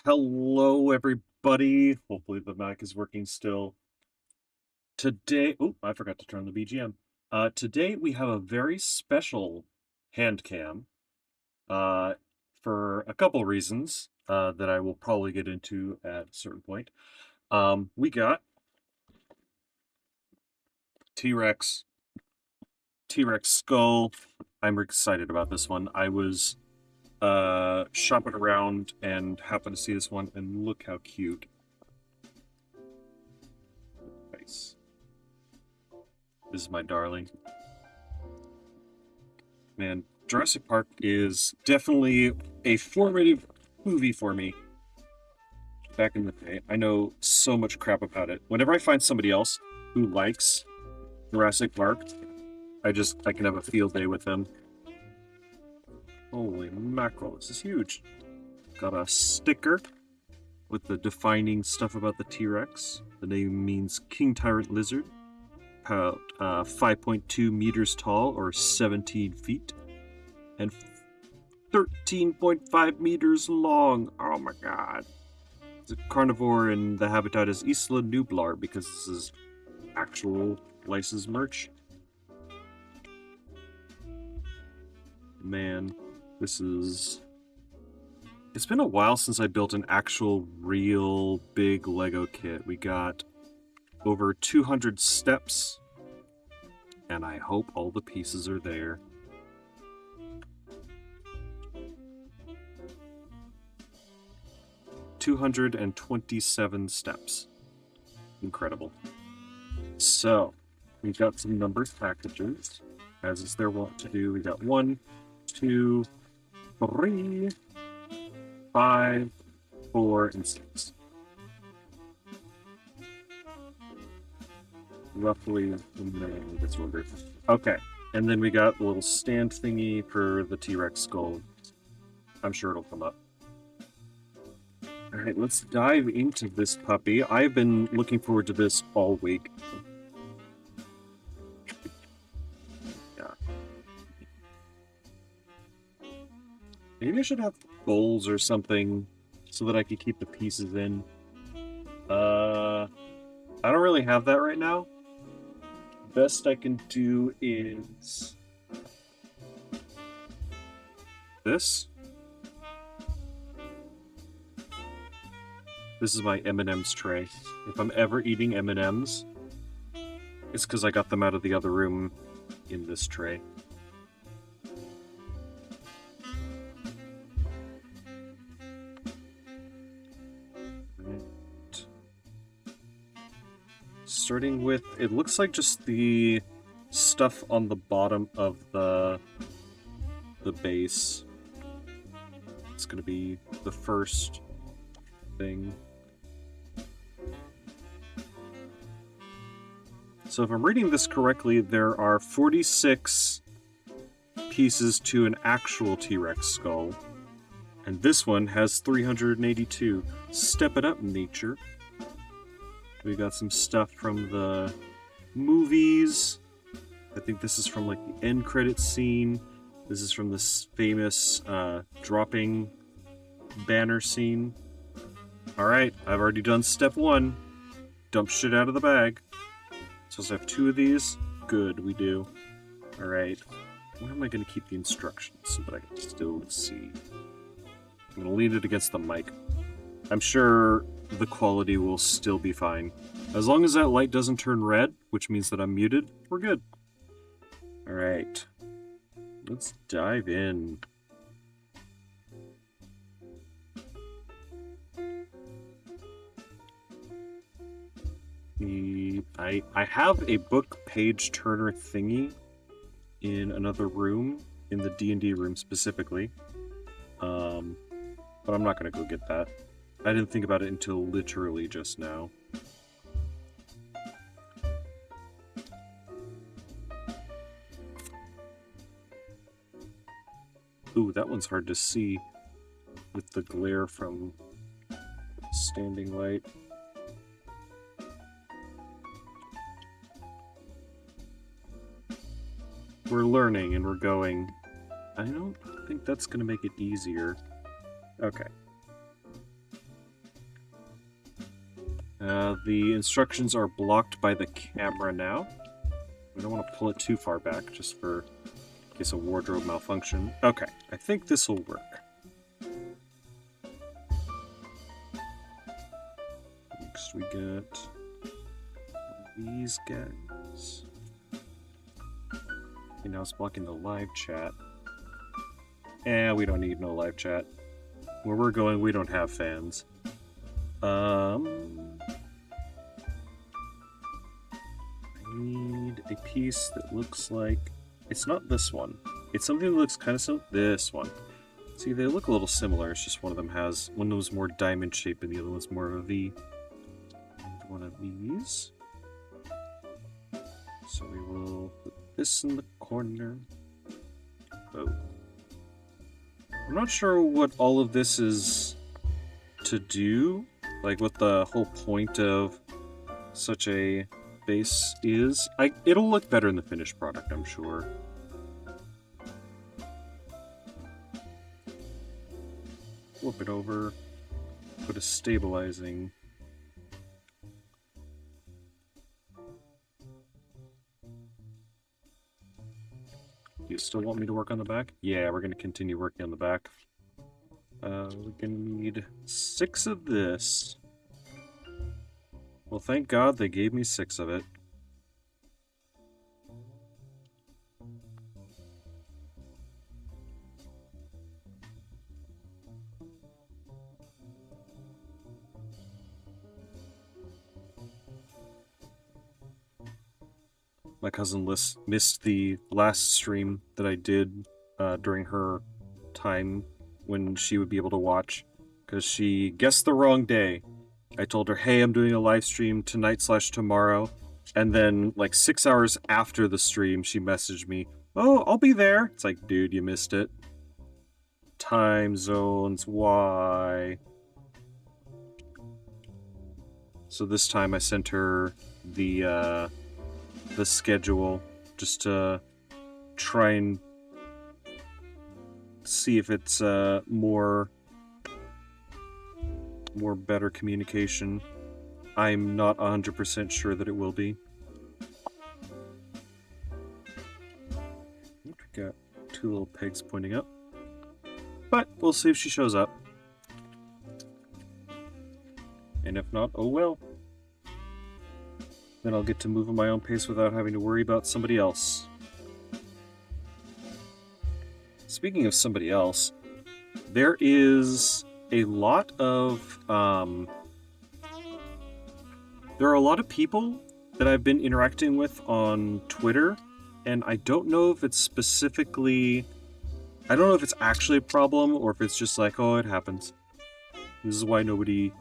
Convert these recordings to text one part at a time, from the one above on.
Hello, everybody. Hopefully the mic is working still. Today, oh, I forgot to turn the BGM. Today we have a very special hand cam uh, for a couple reasons that I will probably get into at a certain point. We got T.rex Skull. I'm excited about this one. I was shopping around and happened to see this one, and look how cute. Nice. This is my darling. Man, Jurassic Park is definitely a formative movie for me back in the day. I know so much crap about it. Whenever I find somebody else who likes Jurassic Park, I can have a field day with them. Holy mackerel, this is huge. Got a sticker with the defining stuff about the T-Rex. The name means King Tyrant Lizard. About 5.2 meters tall, or 17 feet, and 13.5 meters long. Oh my god. It's a carnivore, and the habitat is Isla Nublar, because this is actual licensed merch. Man, it's been a while since I built an actual real big Lego kit. We got over 200 steps, and I hope all the pieces are there. $227 steps. Incredible. So, we've got some numbered packages, as is their wont to do. We got 1, 2, 3, 5, 4, and 6. Roughly in this order. Okay, and then we got a little stand thingy for the T.rex skull. I'm sure it'll come up. Alright, let's dive into this puppy. I've been looking forward to this all week. Yeah. Maybe I should have bowls or something so that I could keep the pieces in. I don't really have that right now. Best I can do is this. This is my M&M's tray. If I'm ever eating M&M's, it's because I got them out of the other room in this tray. Starting with, it looks like just the stuff on the bottom of the base. It's going to be the first thing. So if I'm reading this correctly, there are 46 pieces to an actual T.rex skull, and this one has 382. Step it up, nature. We got some stuff from the movies. I think this is from like the end credits scene. This is from this famous dropping banner scene. Alright, I've already done step 1. Dump shit out of the bag. Supposed to have 2 of these? Good, we do. Alright. Where am I going to keep the instructions so that I can still see? I'm going to lean it against the mic. I'm sure the quality will still be fine. As long as that light doesn't turn red, which means that I'm muted, we're good. Alright. Let's dive in. I have a book page turner thingy in another room, in the D&D room specifically. But I'm not going to go get that. I didn't think about it until literally just now. Ooh, that one's hard to see with the glare from standing light. We're learning and we're going. I don't think that's going to make it easier. Okay. The instructions are blocked by the camera now. We don't want to pull it too far back, just for in case of wardrobe malfunction. Okay, I think this will work. Next we got these guys. Okay, now it's blocking the live chat. We don't need no live chat. Where we're going, we don't have fans. I need a piece that looks like... It's not this one. It's something that looks kind of similar. This one. See, they look a little similar. It's just one of them has... One of them's more diamond shaped and the other one's more of a V. One of these. So we will put this in the corner. Oh. I'm not sure what all of this is to do. Like, what the whole point of such a base is. It'll look better in the finished product, I'm sure. Flip it over. Put a stabilizing. You still want me to work on the back? Yeah, we're going to continue working on the back. We're going to need 6 of this. Well, thank God they gave me 6 of it. My cousin missed the last stream that I did during her time when she would be able to watch, because she guessed the wrong day. I told her, hey, I'm doing a live stream tonight/tomorrow, and then like 6 hours after the stream, she messaged me, oh, I'll be there. It's like, dude, you missed it. Time zones, why? So this time I sent her the schedule just to try and see if it's more better communication. I'm not 100% sure that it will be. We got 2 little pegs pointing up, but we'll see if she shows up. And if not, oh well. Then I'll get to move at my own pace without having to worry about somebody else. Speaking of somebody else, there is a lot of, there are a lot of people that I've been interacting with on Twitter, and I don't know if it's specifically, I don't know if it's actually a problem, or if it's just like, oh, it happens. This is why nobody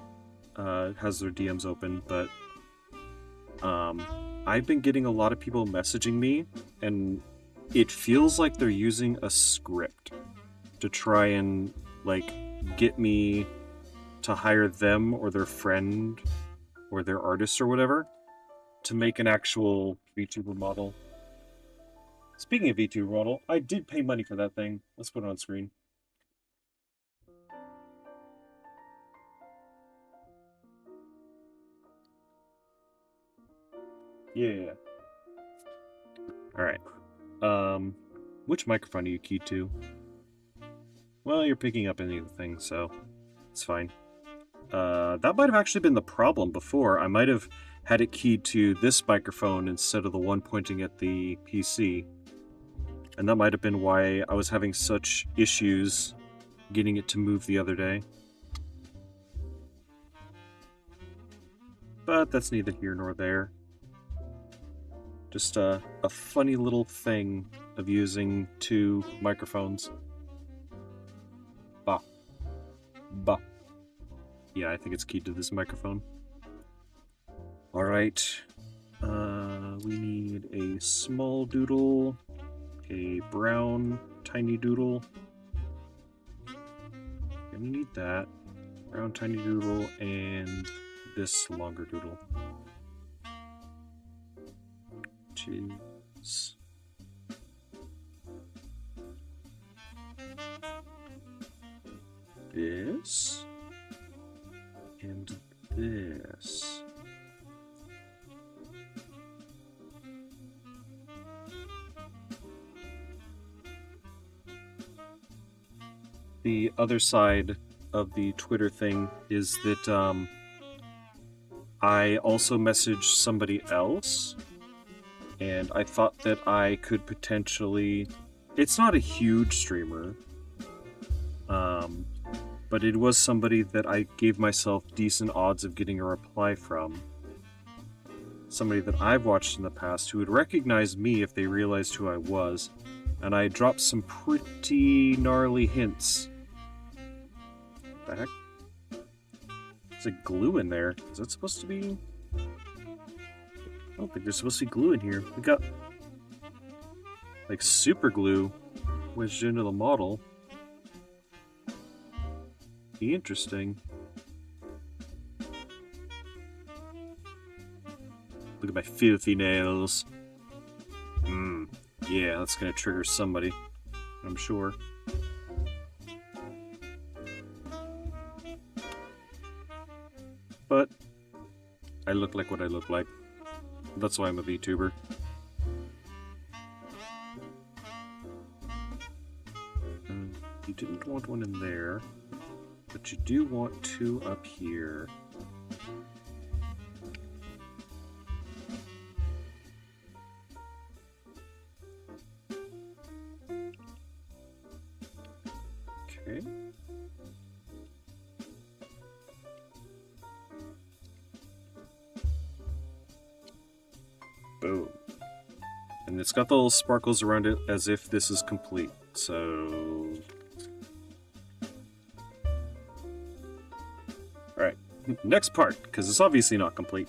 has their DMs open, but I've been getting a lot of people messaging me, and it feels like they're using a script to try and, like, get me to hire them or their friend or their artist or whatever to make an actual VTuber model. Speaking of VTuber model, I did pay money for that thing. Let's put it on screen. Yeah. Alright. Which microphone are you keyed to? Well, you're picking up anything, so it's fine. That might have actually been the problem before. I might have had it keyed to this microphone instead of the one pointing at the PC. And that might have been why I was having such issues getting it to move the other day. But that's neither here nor there. Just a funny little thing of using 2 microphones. Bah. Bah. Yeah, I think it's keyed to this microphone. Alright. We need a small doodle, a brown tiny doodle. And we need that. Brown tiny doodle and this longer doodle. Jeez. This and this. the other side of the Twitter thing is that I also messaged somebody else, and I thought that I could potentially... It's not a huge streamer, but it was somebody that I gave myself decent odds of getting a reply from. Somebody that I've watched in the past who would recognize me if they realized who I was, and I dropped some pretty gnarly hints. What the heck? There's like glue in there. Is that supposed to be... I don't think there's supposed to be glue in here. We got like super glue wedged into the model. Interesting. Look at my filthy nails. Yeah, that's gonna trigger somebody, I'm sure. But I look like what I look like. That's why I'm a VTuber. You didn't want one in there, but you do want two up here. Okay. Boom. And it's got the little sparkles around it as if this is complete, so... Alright, next part, because it's obviously not complete.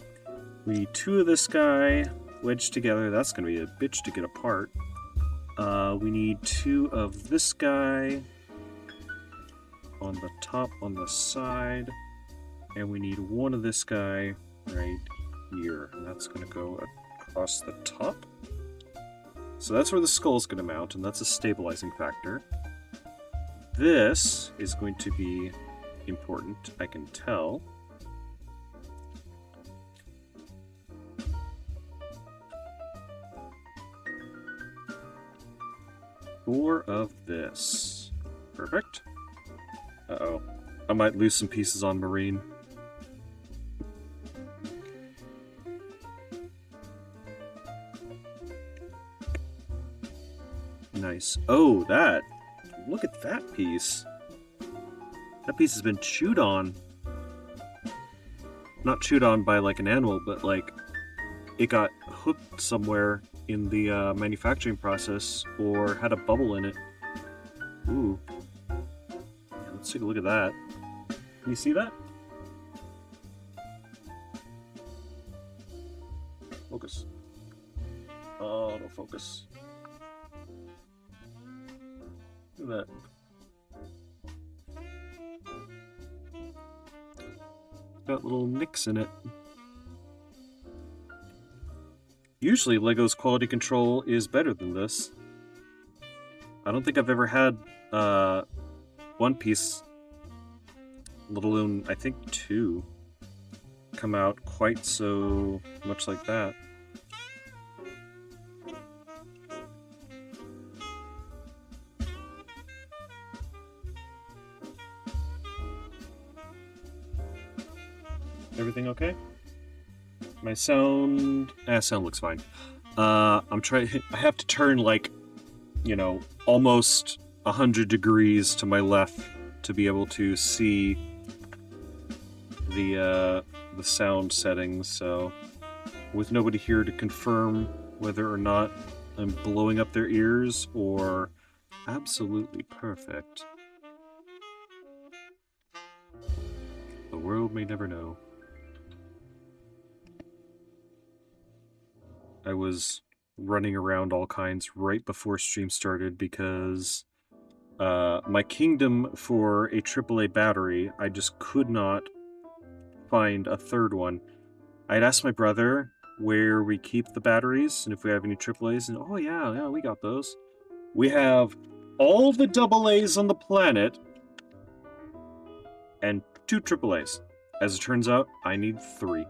We need two of this guy wedged together. That's going to be a bitch to get apart. We need two of this guy on the top, on the side, and we need one of this guy right here. And that's going to go across the top. So that's where the skull's going to mount, and that's a stabilizing factor. This is going to be important, I can tell. Four of this. Perfect. Uh-oh. I might lose some pieces on marine. Nice. Oh, that. Look at that piece. That piece has been chewed on. Not chewed on by like an animal, but like it got hooked somewhere in the manufacturing process or had a bubble in it. Ooh. Yeah, let's take a look at that. Can you see that? Focus. Oh, no focus. Look at that. Got little nicks in it. Usually LEGO's quality control is better than this. I don't think I've ever had one piece, let alone I think two, come out quite so much like that. Everything okay? My sound... sound looks fine. I'm trying... I have to turn, like, you know, almost 100 degrees to my left to be able to see the sound settings, so... With nobody here to confirm whether or not I'm blowing up their ears or absolutely perfect. The world may never know. I was running around all kinds right before stream started because my kingdom for a AAA battery, I just could not find a third one. I'd asked my brother where we keep the batteries and if we have any AAAs, and oh yeah, we got those. We have all the AA's on the planet and 2 AAA's. As it turns out, I need 3.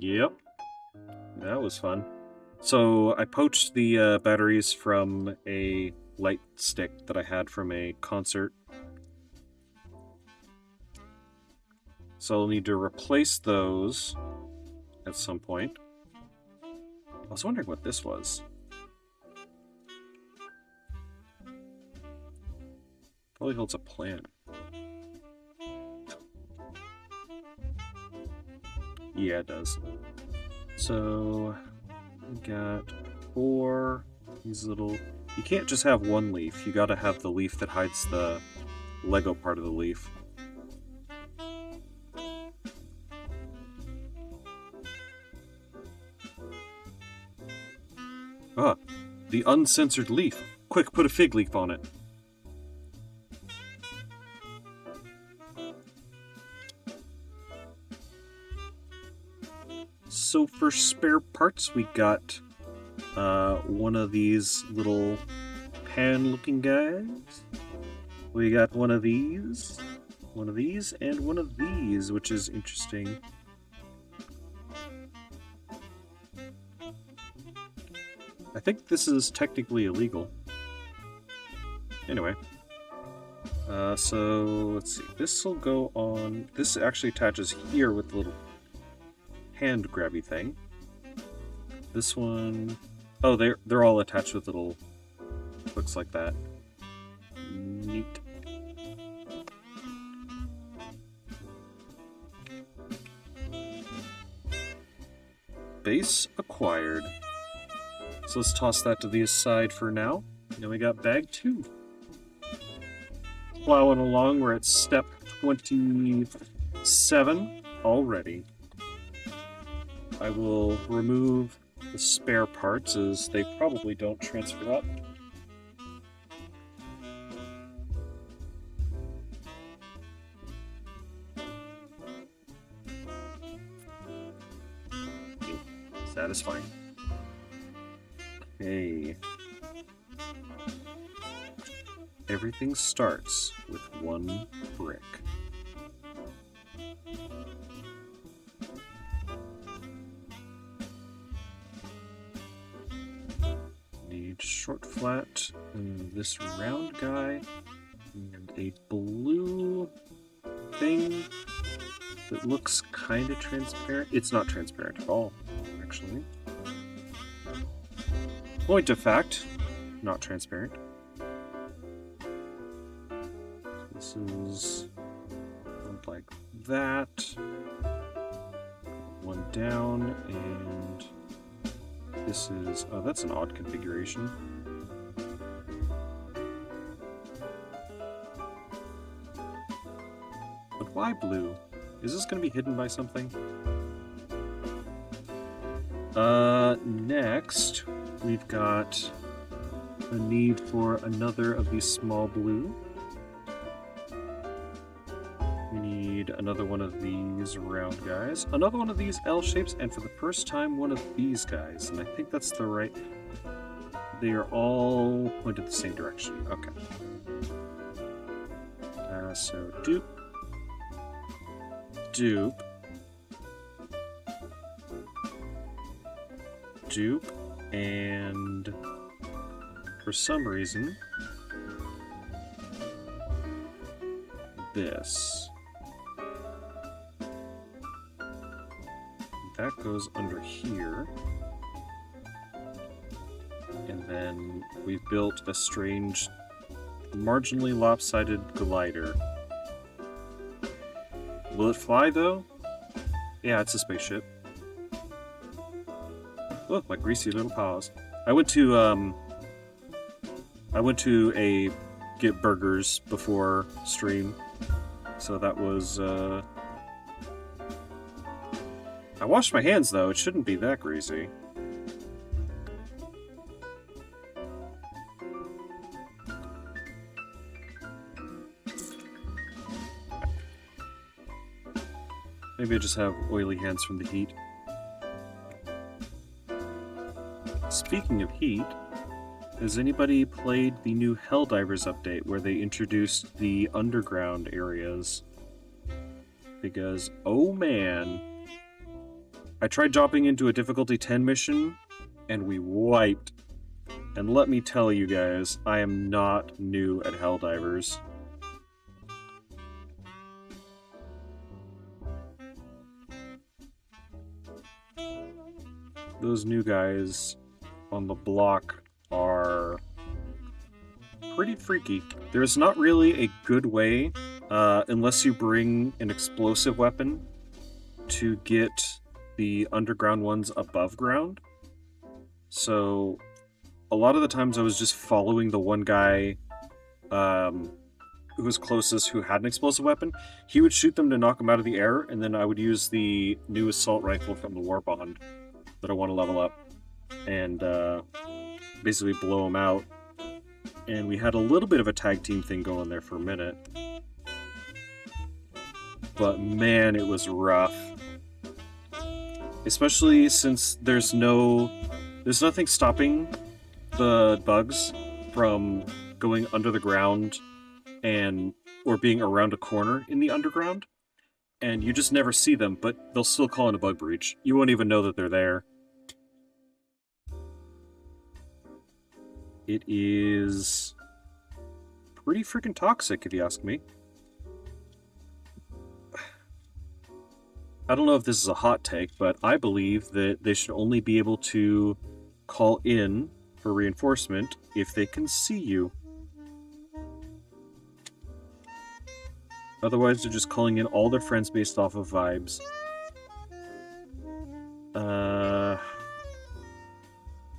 Yep. That was fun. So I poached the batteries from a light stick that I had from a concert. So I'll need to replace those at some point. I was wondering what this was. Probably holds a plant. Yeah, it does. So, we got 4 these little... You can't just have one leaf. You gotta have the leaf that hides the Lego part of the leaf. Ah, the uncensored leaf. Quick, put a fig leaf on it. So for spare parts, we got one of these little pan-looking guys. We got one of these, and one of these, which is interesting. I think this is technically illegal. Anyway. So, let's see. This will go on... This actually attaches here with the little hand grabby thing. This one... Oh, they're all attached with little hooks like that. Neat. Base acquired. So let's toss that to the side for now. Now we got bag 2. Plowing along, we're at step 27 already. I will remove the spare parts as they probably don't transfer up. Satisfying. Okay. Everything starts with 1 brick. Need short flat, and this round guy, and a blue thing that looks kind of transparent. It's not transparent at all, actually. Point of fact, not transparent. This is like that. 1 down, and this is... Oh, that's an odd configuration. But why blue? Is this going to be hidden by something? Next, we've got a need for another of these small blue. We need another one of these round guys, another one of these L shapes, and for the first time, one of these guys. And I think that's the right... They are all pointed the same direction. Okay. So dupe. Dupe. Dupe. And for some reason, this. That goes under here. And then we've built a strange, marginally lopsided glider. Will it fly, though? Yeah, it's a spaceship. Look, my greasy little paws. I went to a get burgers before stream, so that was, I washed my hands, though. It shouldn't be that greasy. Maybe I just have oily hands from the heat. Speaking of heat, has anybody played the new Helldivers update where they introduced the underground areas? Because, oh man, I tried dropping into a difficulty 10 mission, and we wiped. And let me tell you guys, I am not new at Helldivers. Those new guys on the block are pretty freaky. There's not really a good way, unless you bring an explosive weapon, to get the underground ones above ground. So a lot of the times I was just following the one guy who was closest, who had an explosive weapon. He would shoot them to knock them out of the air, and then I would use the new assault rifle from the War Bond that I want to level up, and basically blow them out. And we had a little bit of a tag team thing going there for a minute. But man, it was rough. Especially since there's nothing stopping the bugs from going under the ground or being around a corner in the underground. And you just never see them, but they'll still call in a bug breach. You won't even know that they're there. It is pretty freaking toxic, if you ask me. I don't know if this is a hot take, but I believe that they should only be able to call in for reinforcement if they can see you. Otherwise, they're just calling in all their friends based off of vibes.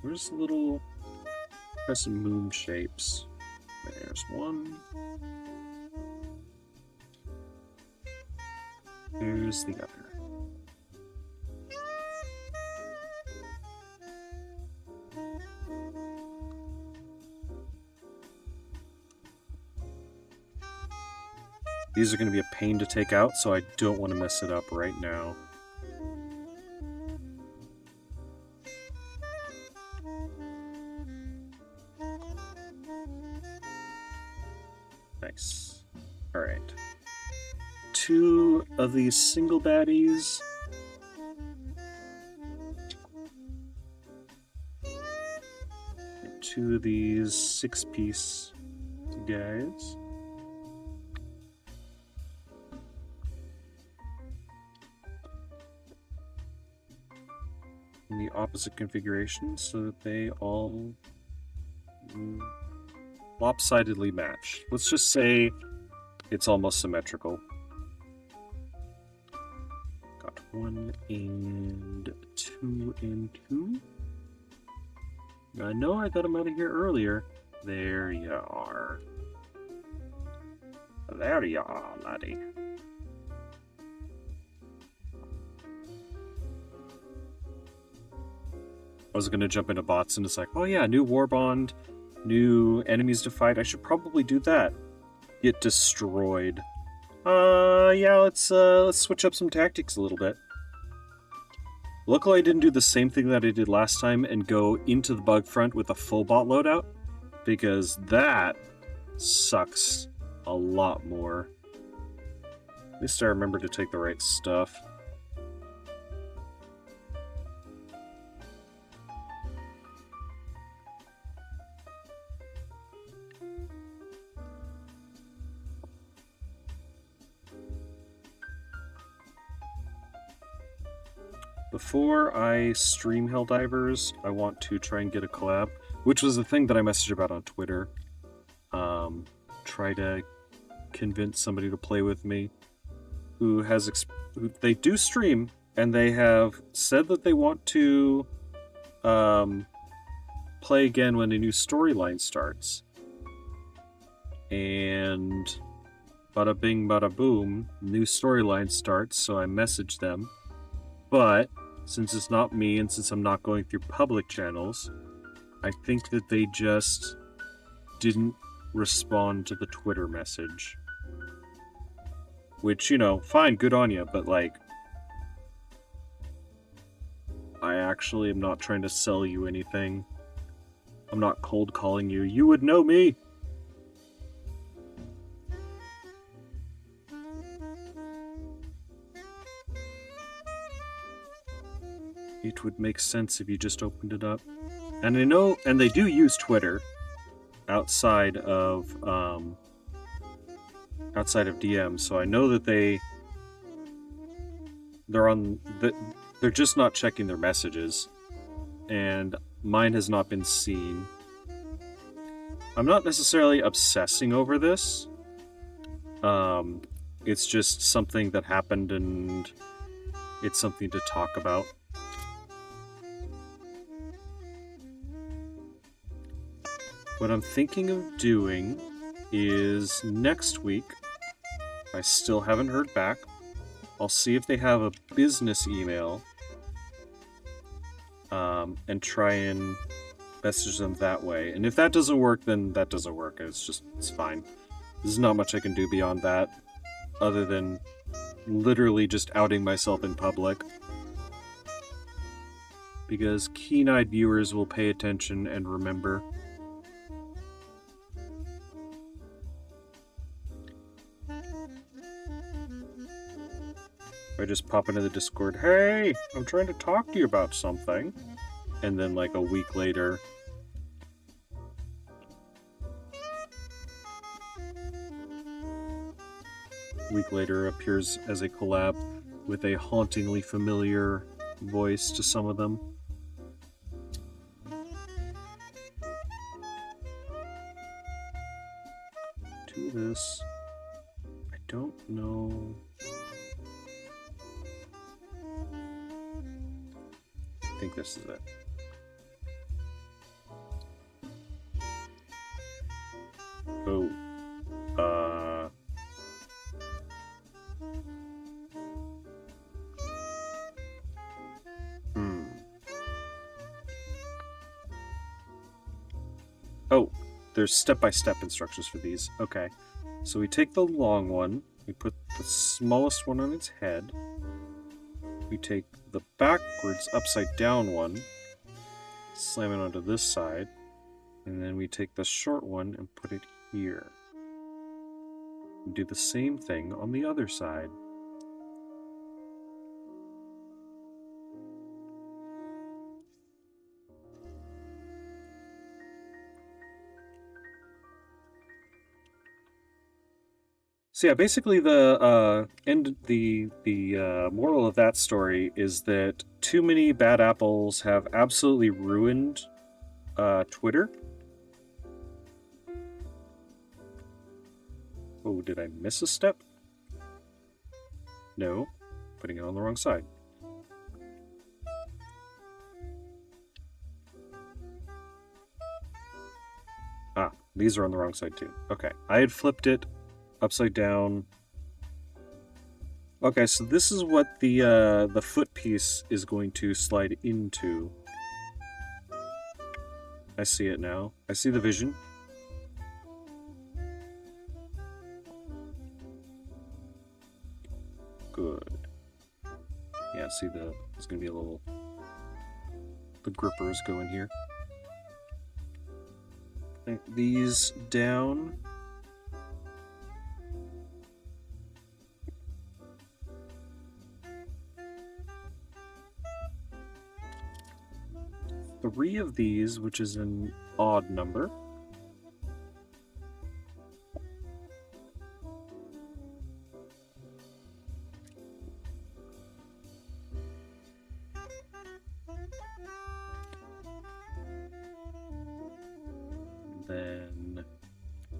Where's the little crescent moon shapes? There's one. There's the other. These are going to be a pain to take out, so I don't want to mess it up right now. Nice. Alright. 2 of these single baddies. And 2 of these 6-piece guys. In the opposite configuration so that they all lopsidedly match. Let's just say it's almost symmetrical. Got 1 and 2 and 2. I know I got them out of here earlier. There you are. There you are, laddie. I was going to jump into bots and it's like, oh yeah, new war bond, new enemies to fight. I should probably do that. Get destroyed. Yeah, let's switch up some tactics a little bit. Luckily, I didn't do the same thing that I did last time and go into the bug front with a full bot loadout, because that sucks a lot more. At least I remember to take the right stuff. Before I stream Helldivers, I want to try and get a collab, which was the thing that I messaged about on Twitter. Try to convince somebody to play with me who they do stream, and they have said that they want to play again when a new storyline starts. And bada bing, bada boom, new storyline starts, so I messaged them. But since it's not me, and since I'm not going through public channels, I think that they just didn't respond to the Twitter message. Which, you know, fine, good on you, but like, I actually am not trying to sell you anything. I'm not cold calling you. You would know me! it would make sense if you just opened it up. And I know, and they do use Twitter outside of DM, so I know that they're just not checking their messages, and mine has not been seen. I'm not necessarily obsessing over this. It's just something that happened, and it's something to talk about. What I'm thinking of doing is next week, I still haven't heard back. I'll see if they have a business email and try and message them that way. And if that doesn't work, then that doesn't work. It's fine. There's not much I can do beyond that, other than literally just outing myself in public. Because keen-eyed viewers will pay attention and remember. I just pop into the Discord, hey, I'm trying to talk to you about something. And then like a week later, appears as a collab with a hauntingly familiar voice to some of them. To this, I don't know. I think this is it. Oh. Oh, there's step-by-step instructions for these. Okay. So we take the long one, we put the smallest one on its head, we take the backwards upside-down one, slam it onto this side, and then we take the short one and put it here. And do the same thing on the other side. So yeah, basically the moral of that story is that too many bad apples have absolutely ruined Twitter. Oh, did I miss a step? No, putting it on the wrong side. Ah, these are on the wrong side too. Okay, I had flipped it upside down. Okay, so this is what the foot piece is going to slide into. I see it now. I see the vision. Good. Yeah, see there's gonna be a little, the grippers go in here. Clamp these down. Three of these, which is an odd number. Then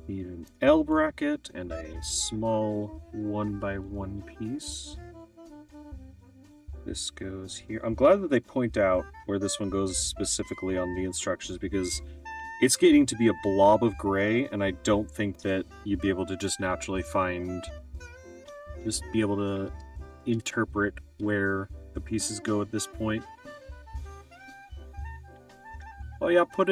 need an L bracket and a small 1x1 piece. This goes here. I'm glad that they point out where this one goes specifically on the instructions, because it's getting to be a blob of gray, and I don't think that you'd be able to just naturally be able to interpret where the pieces go at this point. Oh yeah, put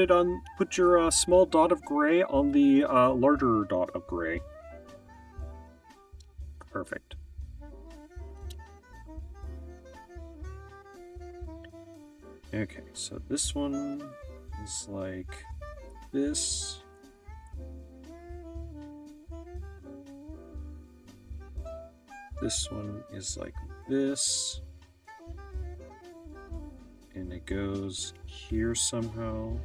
your small dot of gray on the larger dot of gray. Perfect. Okay, so this one is like this. This one is like this. And it goes here somehow.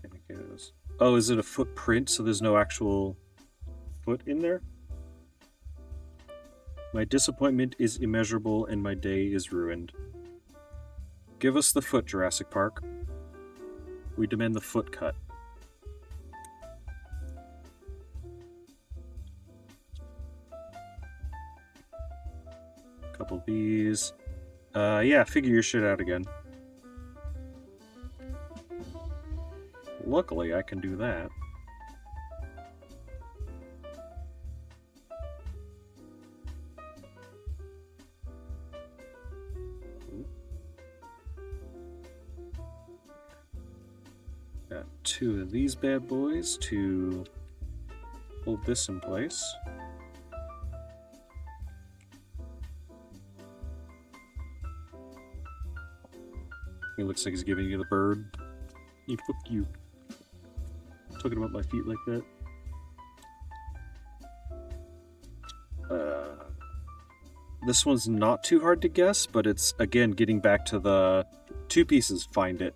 And it goes... Oh, is it a footprint, so there's no actual foot in there? My disappointment is immeasurable and my day is ruined. Give us the foot, Jurassic Park. We demand the foot cut. Couple of these. Yeah, figure your shit out again. Luckily, I can do that. Got two of these bad boys to hold this in place. He looks like he's giving you the bird. You fuck you. Talking about my feet like that. This one's not too hard to guess, but it's, again, getting back to the two pieces. Find it.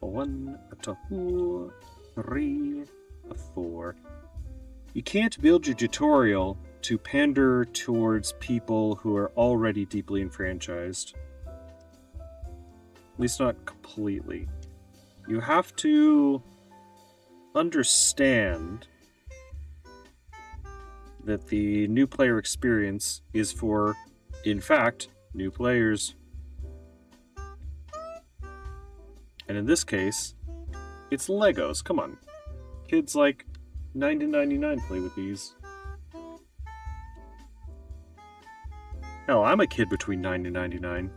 A 1, a 2, 3, a 4. You can't build your tutorial to pander towards people who are already deeply enfranchised. At least not completely. You have to understand that the new player experience is for, in fact, new players. And in this case, it's Legos. Come on. Kids like 9 to 99 play with these. Hell, I'm a kid between 9 to 99.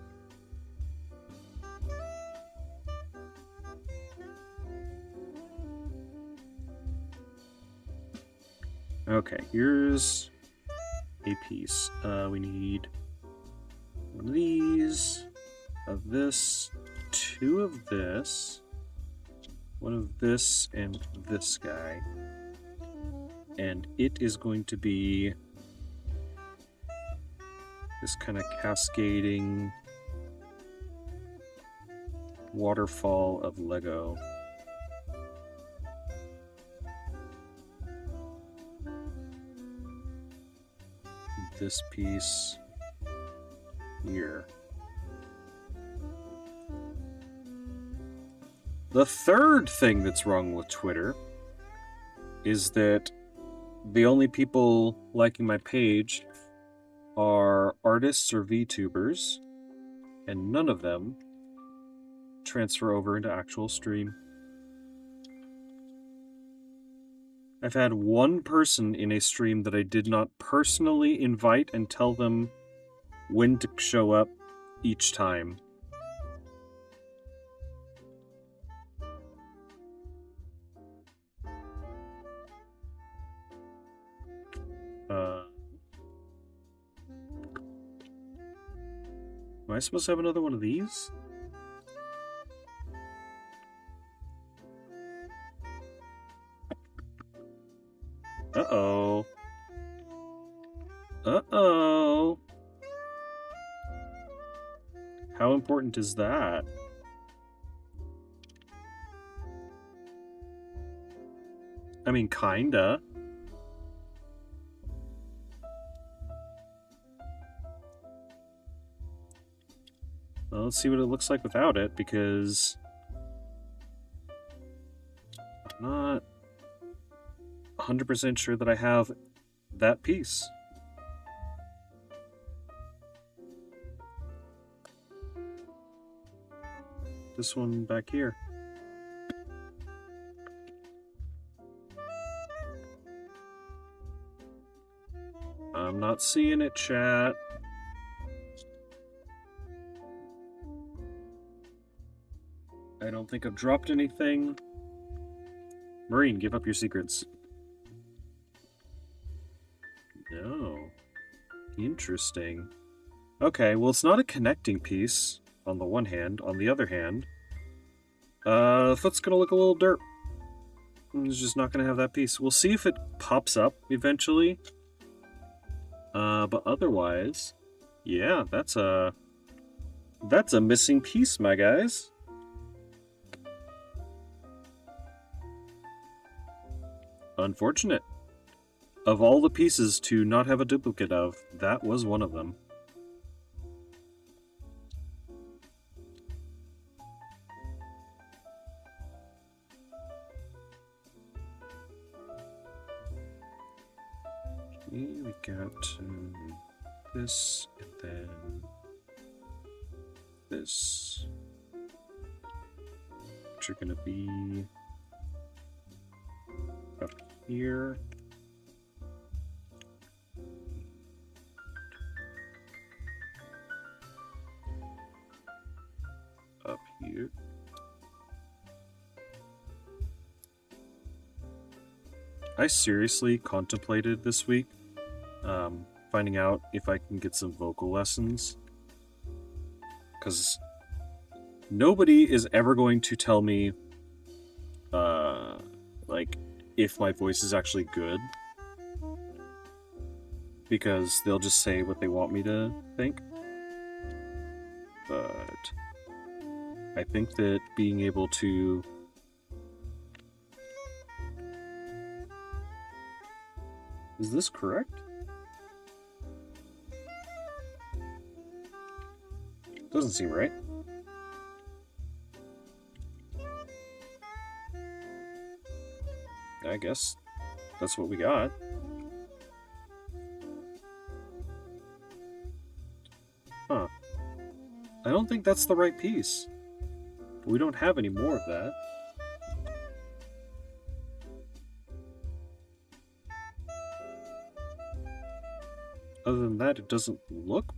Okay, here's a piece. We need one of these, of this, two of this, one of this, and this guy. And it is going to be this kind of cascading waterfall of Lego. This piece here. The third thing that's wrong with Twitter is that the only people liking my page are artists or VTubers, and none of them transfer over into actual stream. I've had one person in a stream that I did not personally invite and tell them when to show up each time. Am I supposed to have another one of these? Uh-oh. Uh-oh. How important is that? I mean, kinda. Well, let's see what it looks like without it, because I'm not 100% sure that I have that piece. This one back here. I'm not seeing it, chat. I don't think I've dropped anything. Marine, give up your secrets. No. Interesting. Okay, well, it's not a connecting piece, on the one hand. On the other hand, the foot's gonna look a little dirt. It's just not gonna have that piece. We'll see if it pops up eventually. But otherwise, Yeah, that's a missing piece, my guys. Unfortunate. Of all the pieces to not have a duplicate of, that was one of them. Okay, we got this, and then this, which are going to be up here. Up here. I seriously contemplated this week finding out if I can get some vocal lessons, because nobody is ever going to tell me like if my voice is actually good, because they'll just say what they want me to think. But I think that being able to is this correct? Doesn't seem right. I guess that's what we got. Huh. I don't think that's the right piece. But we don't have any more of that. Other than that, it doesn't look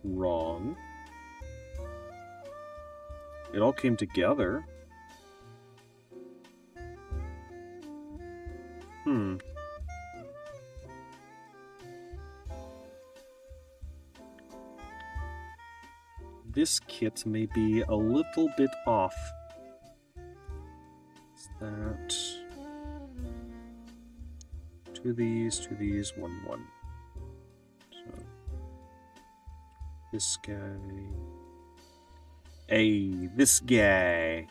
wrong. It all came together. This kit may be a little bit off. Is that... Two of these, 1, 1. So... This guy... Hey, this guy!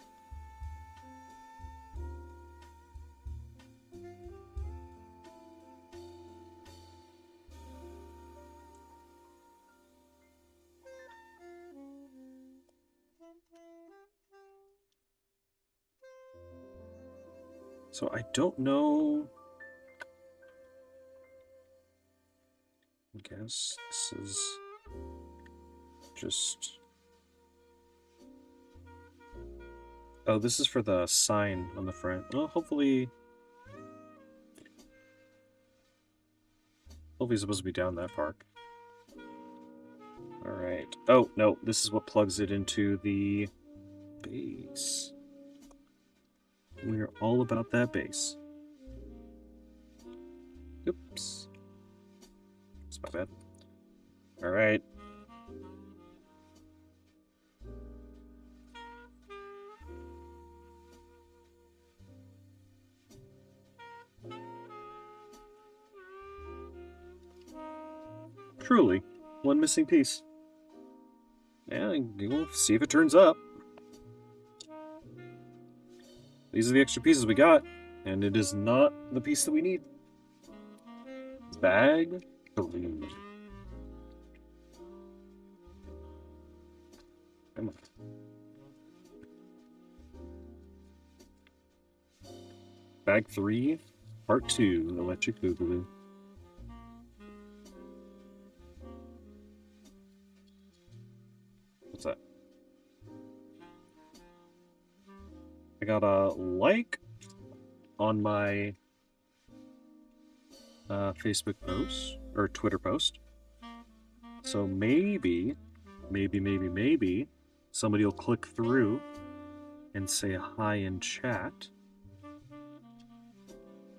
So I don't know... I guess this is... just... Oh, this is for the sign on the front. Well, hopefully it's supposed to be down that far. Alright. Oh, no, this is what plugs it into the base. We're all about that base. Oops. That's my bad. Alright. Truly, one missing piece. Yeah, we'll see if it turns up. These are the extra pieces we got, and it is not the piece that we need. Bag 3. Come on. Bag 3, Part 2, Electric Boogaloo. What's that? I got a like on my Facebook post, or Twitter post. So maybe somebody will click through and say hi in chat.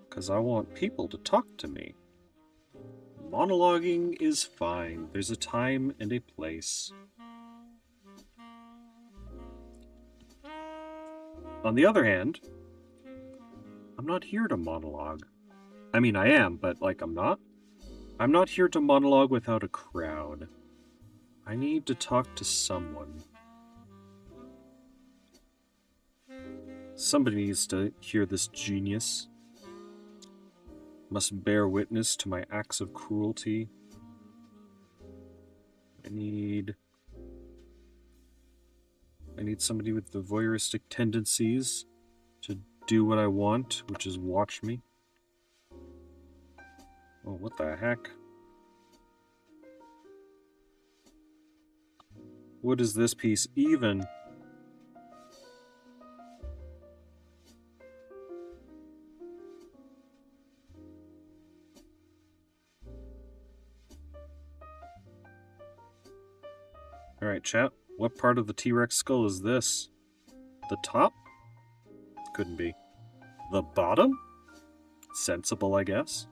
Because I want people to talk to me. Monologuing is fine. There's a time and a place. On the other hand, I'm not here to monologue. I mean, I am, but, like, I'm not. I'm not here to monologue without a crowd. I need to talk to someone. Somebody needs to hear this genius. Must bear witness to my acts of cruelty. I need somebody with the voyeuristic tendencies to do what I want, which is watch me. Oh, what the heck? What is this piece even? Alright, chat. What part of the T.rex skull is this? The top? Couldn't be. The bottom? Sensible, I guess.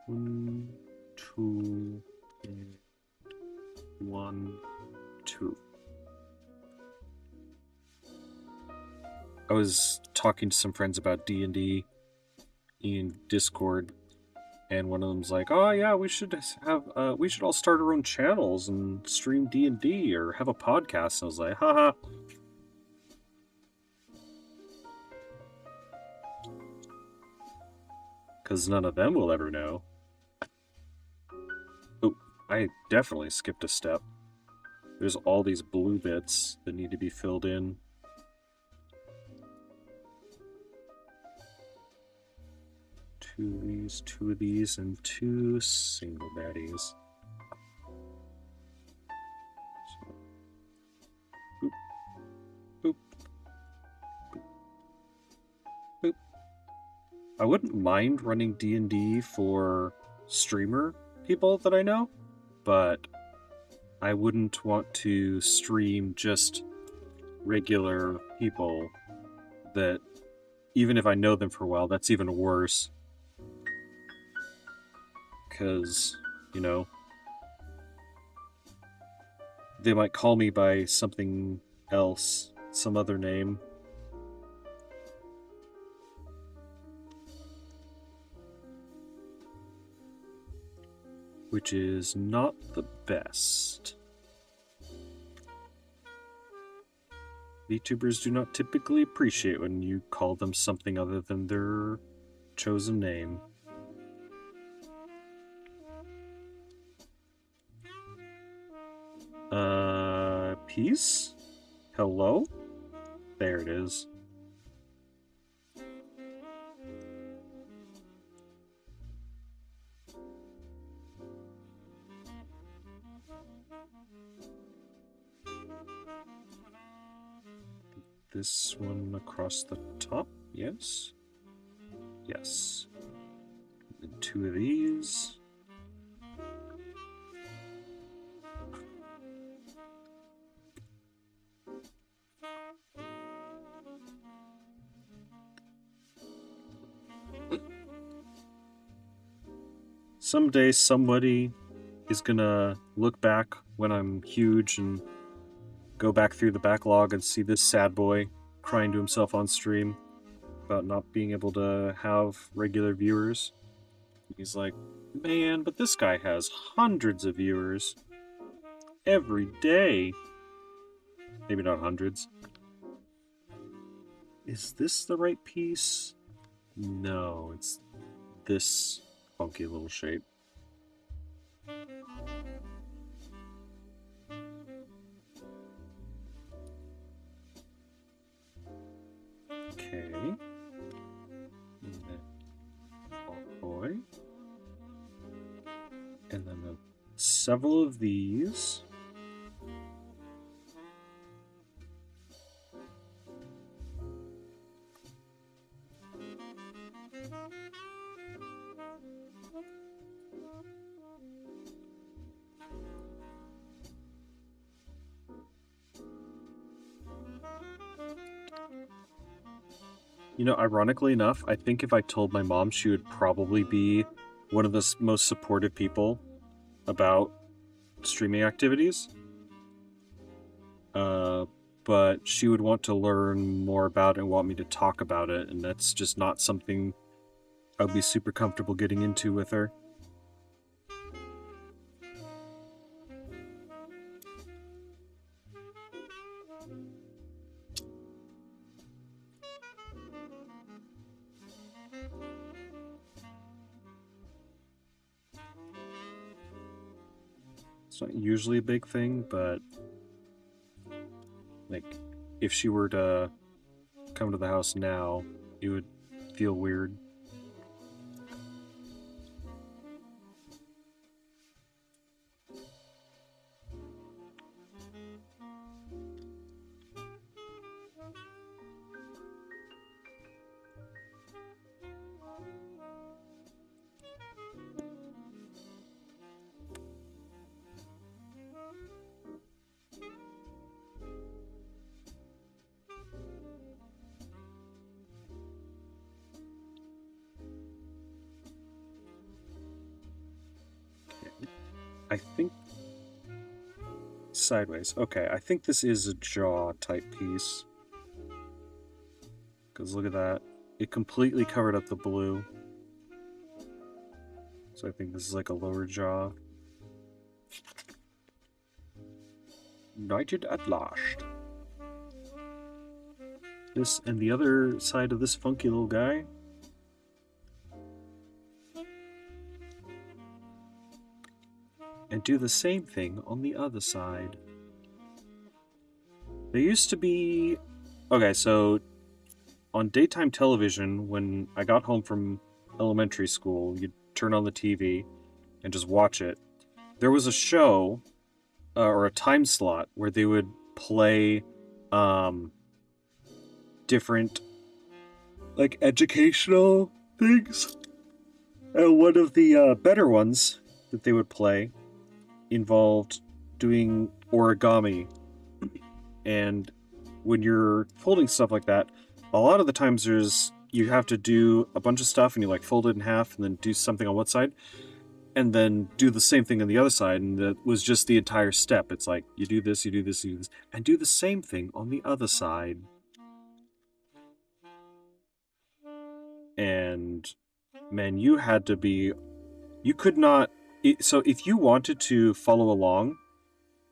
One, two, one, two. I was talking to some friends about D&D in Discord, and one of them's like, "Oh yeah, we should all start our own channels and stream D&D or have a podcast." And I was like, haha. Because none of them will ever know. Oh, I definitely skipped a step. There's all these blue bits that need to be filled in. Two of these, and two single baddies. So, boop, boop, boop, boop. I wouldn't mind running D&D for streamer people that I know, but I wouldn't want to stream just regular people that, even if I know them for a while, that's even worse. Because, you know, they might call me by something else, some other name. Which is not the best. VTubers do not typically appreciate when you call them something other than their chosen name. Peace? Hello? There it is. This one across the top, yes? Yes. And two of these. Someday somebody is gonna look back when I'm huge and go back through the backlog and see this sad boy crying to himself on stream about not being able to have regular viewers. He's like, man, but this guy has hundreds of viewers every day. Maybe not hundreds. Is this the right piece? No, it's this funky little shape. Okay. Oh boy. And then several of these. You know, ironically enough, I think if I told my mom, she would probably be one of the most supportive people about streaming activities. But she would want to learn more about it and want me to talk about it, and that's just not something I would be super comfortable getting into with her. It's not usually a big thing, but like if she were to come to the house now, it would feel weird. I think sideways. Okay, I think this is a jaw type piece. Because look at that. It completely covered up the blue. So I think this is like a lower jaw. United at last. This and the other side of this funky little guy. And do the same thing on the other side. There used to be... Okay, so on daytime television, when I got home from elementary school, you'd turn on the TV and just watch it. There was a show, or a time slot, where they would play different, like, educational things. And one of the better ones that they would play involved doing origami. And when you're folding stuff like that, a lot of the times you have to do a bunch of stuff and you like fold it in half and then do something on one side and then do the same thing on the other side, and that was just the entire step. It's like you do this, you do this, you do this, and do the same thing on the other side. And man, you could not, so if you wanted to follow along,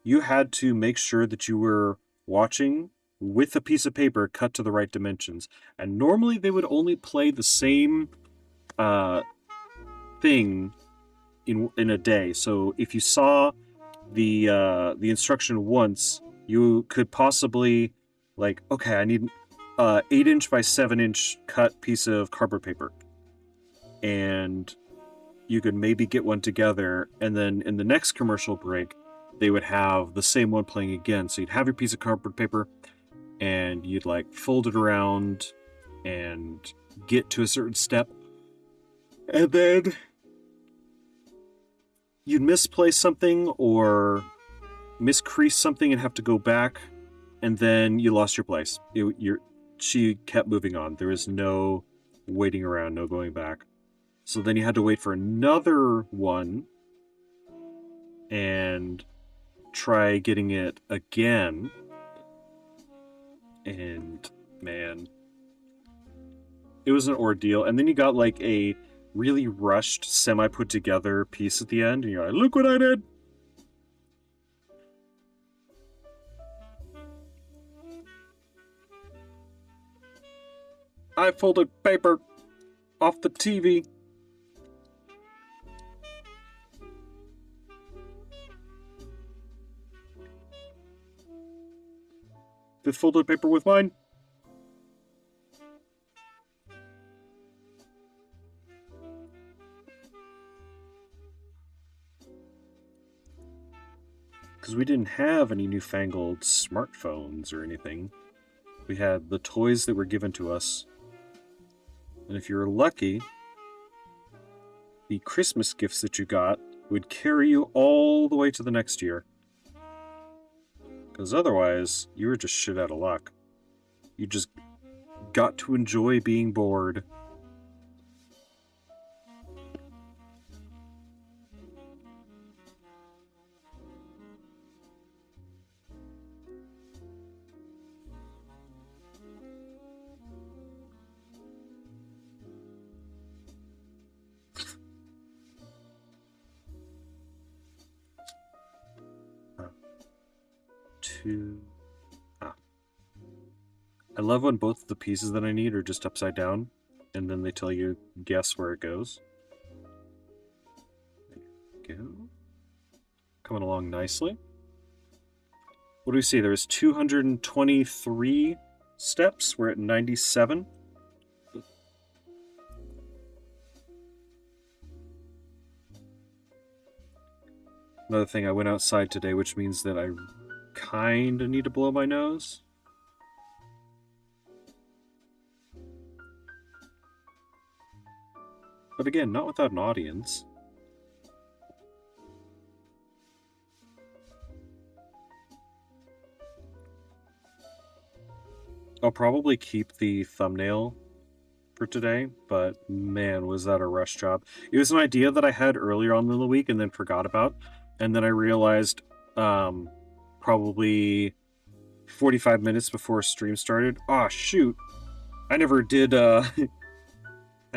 you had to make sure that you were watching with a piece of paper cut to the right dimensions. And normally they would only play the same thing in a day. So if you saw the instruction once, you could possibly, like, okay, I need 8-inch by 7-inch cut piece of cardboard paper. And you could maybe get one together, and then in the next commercial break, they would have the same one playing again. So you'd have your piece of cardboard paper, and you'd like fold it around and get to a certain step, and then you'd misplace something or miscrease something and have to go back, and then you lost your place. She kept moving on. There was no waiting around, no going back. So then you had to wait for another one and try getting it again. And man, it was an ordeal. And then you got like a really rushed, semi-put together piece at the end, and you're like, look what I did! I folded paper off the TV. This folded paper with mine. Because we didn't have any newfangled smartphones or anything. We had the toys that were given to us. And if you were lucky, the Christmas gifts that you got would carry you all the way to the next year. Because otherwise, you were just shit out of luck. You just got to enjoy being bored. I love when both the pieces that I need are just upside down, and then they tell you guess where it goes. There you go. coming along nicely. What do we see? There's 223 steps. We're at 97. Another thing, I went outside today, which means that I kind of need to blow my nose. But again, not without an audience. I'll probably keep the thumbnail for today, but man, was that a rush job. It was an idea that I had earlier on in the week and then forgot about, and then I realized probably 45 minutes before stream started, oh shoot, I never did I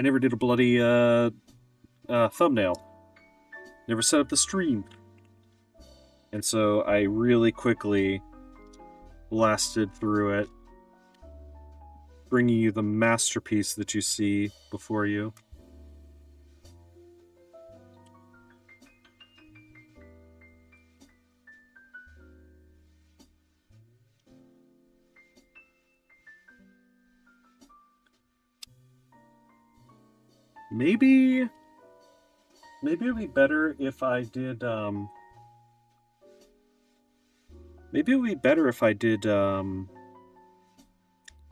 never did a bloody thumbnail. Never set up the stream. And so I really quickly blasted through it, bringing you the masterpiece that you see before you. Maybe it'd be better if I did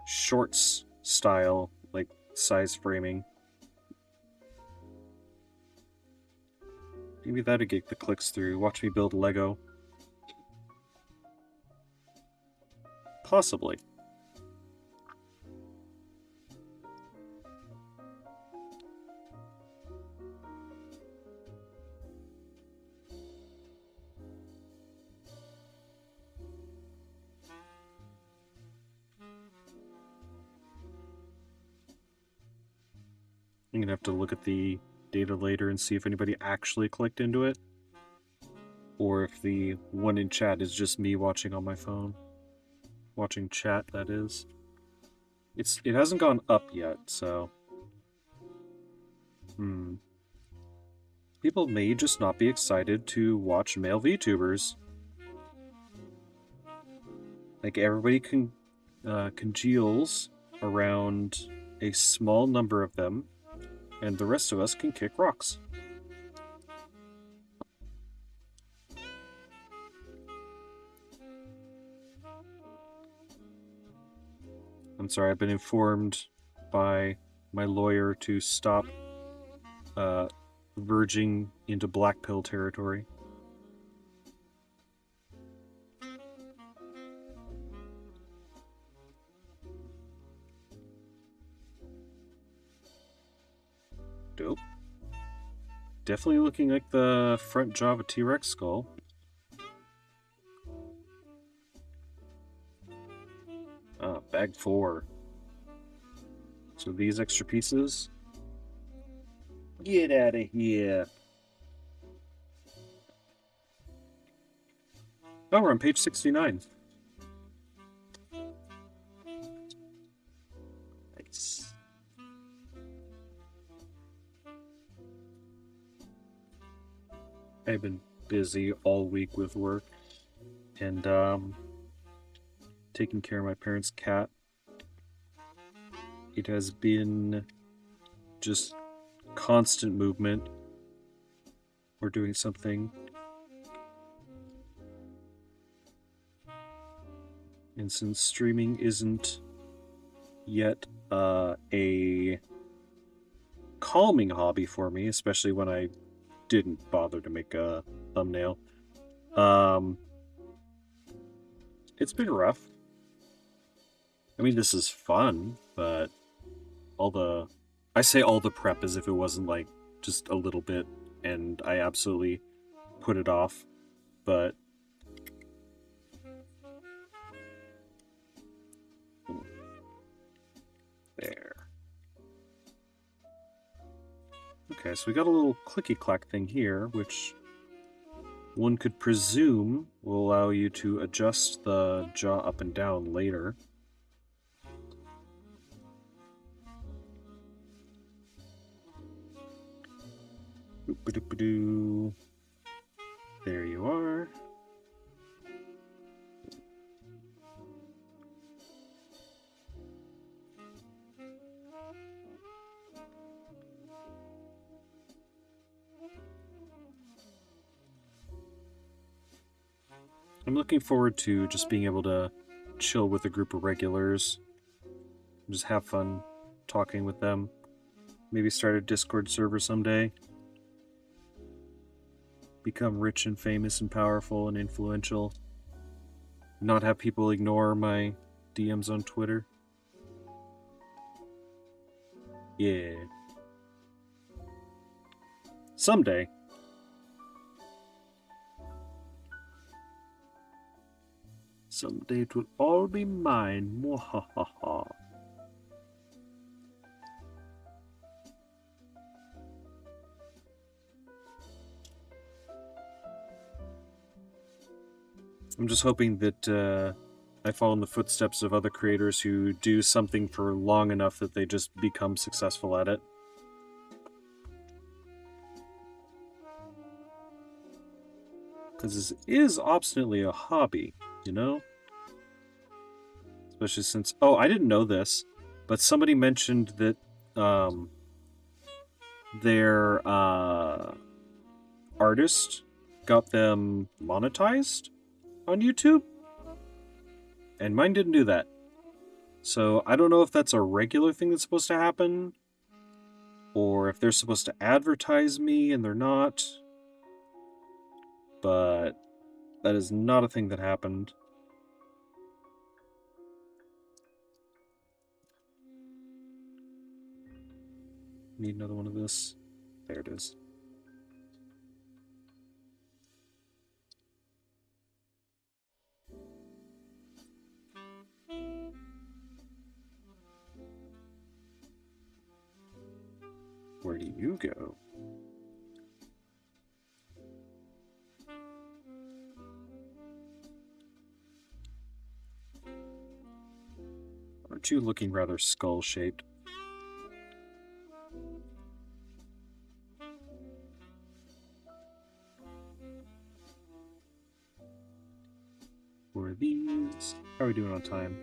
shorts style, like size framing. Maybe that'd get the clicks through. Watch me build Lego. Possibly. I'm gonna have to look at the data later and see if anybody actually clicked into it, or if the one in chat is just me watching on my phone. Watching chat, that is. It hasn't gone up yet, so... People may just not be excited to watch male VTubers. Like, everybody congeals around a small number of them, and the rest of us can kick rocks. I'm sorry, I've been informed by my lawyer to stop verging into black pill territory. Dope. Definitely looking like the front jaw of a T.rex skull. Bag 4. So these extra pieces... Get out of here. Oh, we're on page 69. Nice. I've been busy all week with work and taking care of my parents' cat. It has been just constant movement. We're doing something. And since streaming isn't yet a calming hobby for me, especially when I didn't bother to make a thumbnail, it's been rough. I mean, this is fun, but I say all the prep as if it wasn't like just a little bit, and I absolutely put it off, but there. Okay, so we got a little clicky-clack thing here, which one could presume will allow you to adjust the jaw up and down later. There you are. I'm looking forward to just being able to chill with a group of regulars. Just have fun talking with them. Maybe start a Discord server someday. Become rich and famous and powerful and influential. Not have people ignore my DMs on Twitter. Yeah. Someday. Someday it will all be mine. Mwahaha. I'm just hoping that I follow in the footsteps of other creators who do something for long enough that they just become successful at it. Because this is obstinately a hobby, you know? Especially since... Oh, I didn't know this, but somebody mentioned that their artist got them monetized on YouTube, and mine didn't do that. So I don't know if that's a regular thing that's supposed to happen, or if they're supposed to advertise me and they're not. But that is not a thing that happened. Need another one of this. There it is. Where do you go? Aren't you looking rather skull-shaped? Where are these? How are we doing on time?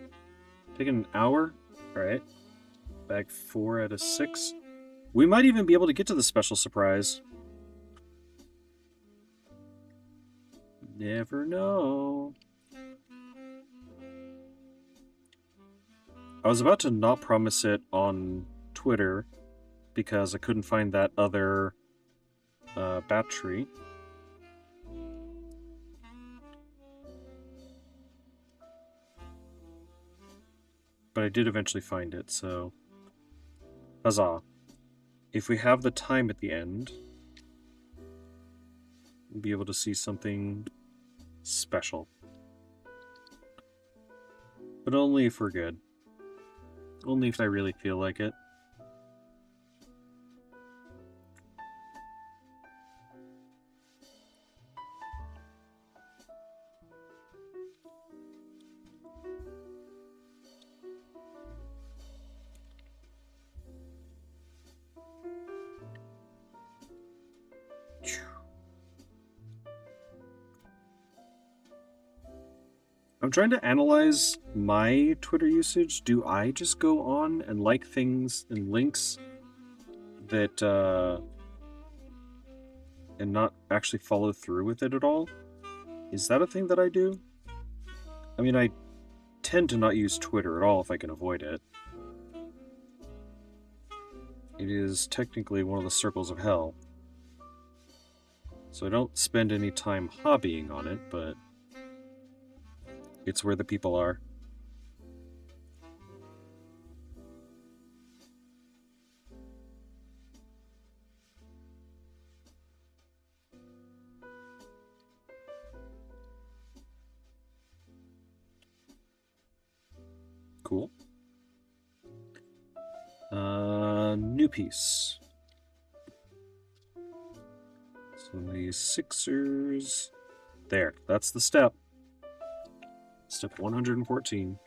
Taking an hour? Alright. Bag 4 out of 6. We might even be able to get to the special surprise. Never know. I was about to not promise it on Twitter because I couldn't find that other battery. But I did eventually find it, so huzzah. If we have the time at the end, we'll be able to see something special. But only if we're good. Only if I really feel like it. I'm trying to analyze my Twitter usage. Do I just go on and like things and links that, and not actually follow through with it at all? Is that a thing that I do? I mean, I tend to not use Twitter at all if I can avoid it. It is technically one of the circles of hell. So I don't spend any time hobbying on it, but it's where the people are. Cool. New piece. So these Sixers. There, that's the step. Step 114.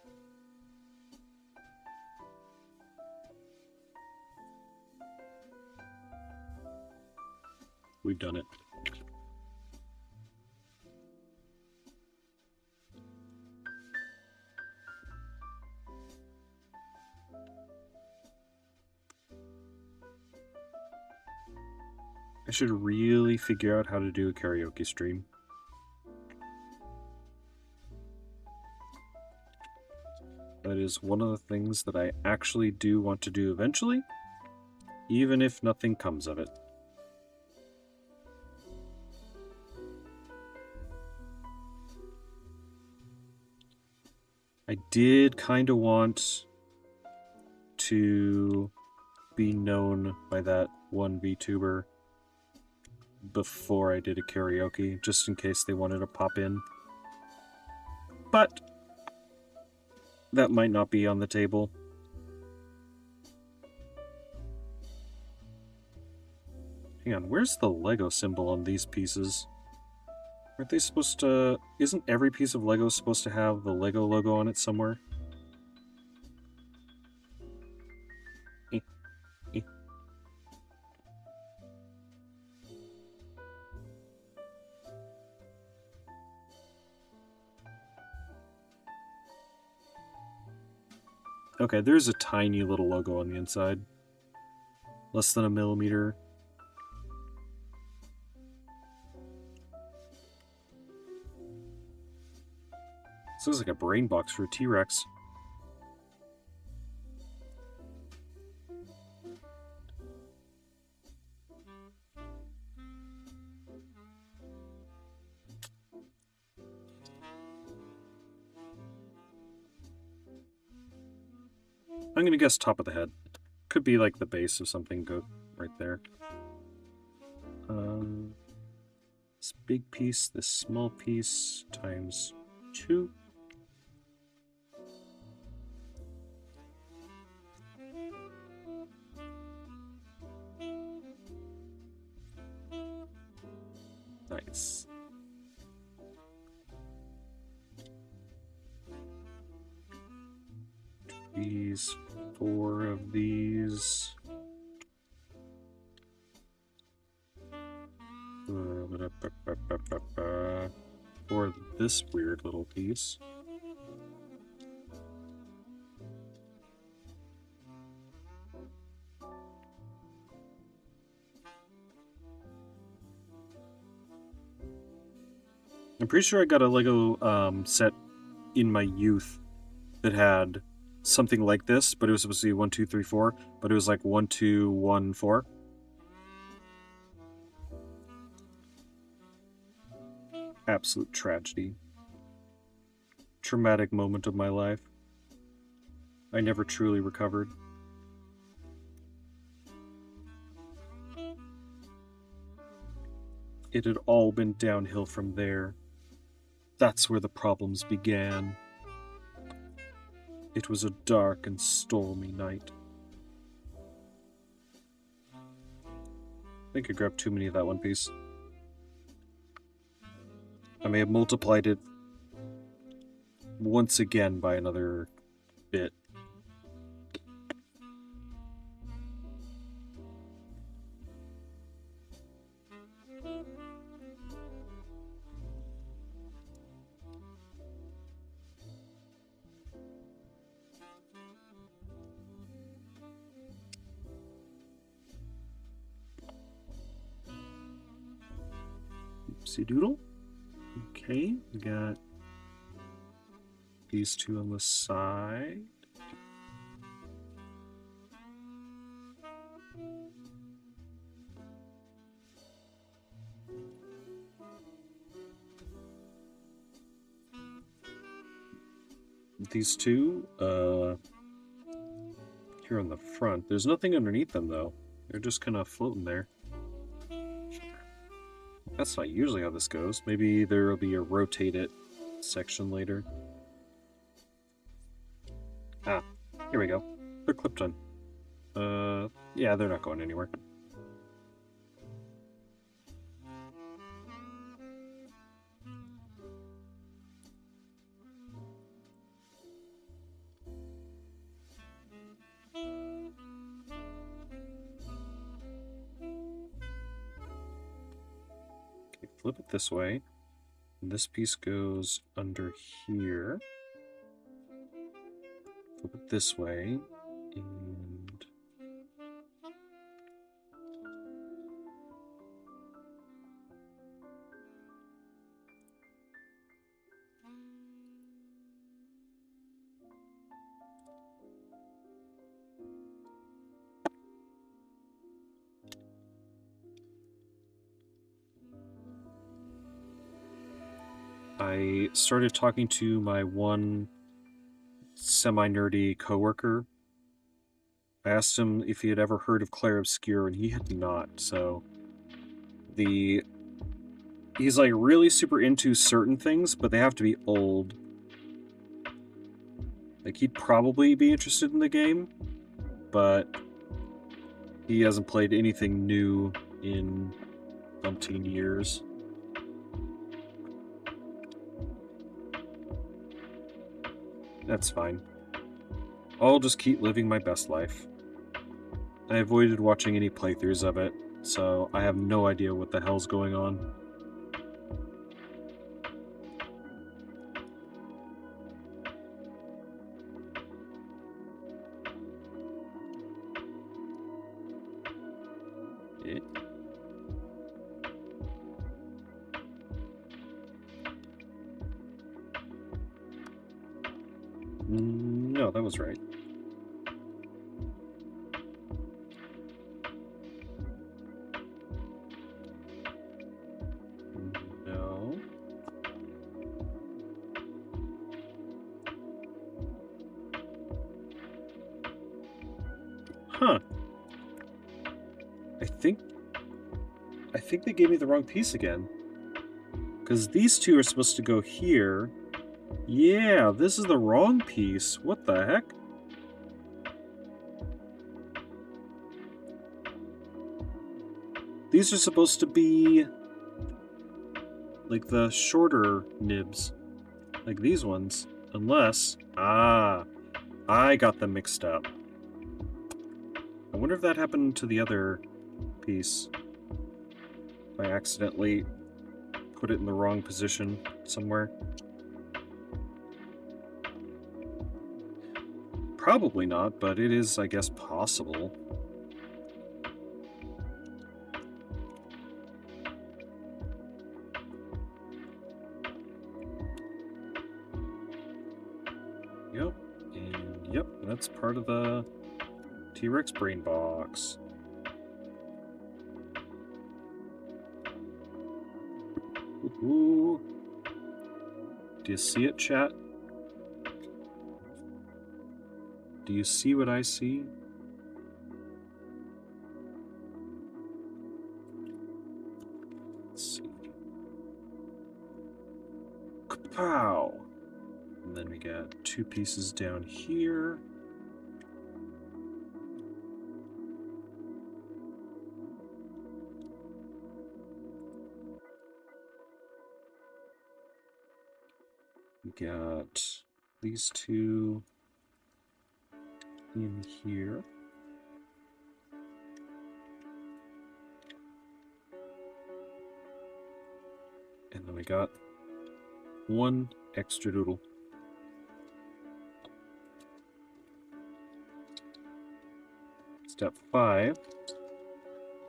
We've done it. I should really figure out how to do a karaoke stream. That is one of the things that I actually do want to do eventually, even if nothing comes of it. I did kind of want to be known by that one Vtuber before I did a karaoke, just in case they wanted to pop in. But that might not be on the table. Hang on, where's the Lego symbol on these pieces? Aren't they supposed to... Isn't every piece of Lego supposed to have the Lego logo on it somewhere? Okay, there's a tiny little logo on the inside. Less than a millimeter. This looks like a brain box for a T.rex. I'm gonna guess top of the head. Could be like the base of something good right there. This big piece, this small piece, times 2. Nice. These 4 of these. For this weird little piece. I'm pretty sure I got a Lego set in my youth that had something like this, but it was supposed to be 1, 2, 3, 4, but it was like 1, 2, 1, 4. Absolute tragedy. Traumatic moment of my life. I never truly recovered. It had all been downhill from there. That's where the problems began. It was a dark and stormy night. I think I grabbed too many of that one piece. I may have multiplied it once again by another bit. Oopsie doodle. Okay, we got these 2 on the side. These 2, here on the front. There's nothing underneath them, though. They're just kind of floating there. That's not usually how this goes. Maybe there will be a rotate it section later. Ah, here we go. They're clipped on. Yeah, they're not going anywhere. Flip it this way. And this piece goes under here. Flip it this way. And I started talking to my one semi-nerdy coworker. I asked him if he had ever heard of Clair Obscure, and he had not, so... He's, like, really super into certain things, but they have to be old. Like, he'd probably be interested in the game, but he hasn't played anything new in umpteen years. That's fine. I'll just keep living my best life. I avoided watching any playthroughs of it, so I have no idea what the hell's going on. No, that was right. No. Huh. I think they gave me the wrong piece again. Because these two are supposed to go here. Yeah, this is the wrong piece. What the heck? These are supposed to be like the shorter nibs. Like these ones. Unless... Ah, I got them mixed up. I wonder if that happened to the other piece. I accidentally put it in the wrong position somewhere. Probably not, but it is, I guess, possible. Yep, and yep, that's part of the T.rex brain box. Ooh. Do you see it, chat? Do you see what I see? Let's see. Kapow! And then we got two pieces down here. We got these two in here. And then we got one extra doodle. Step 5.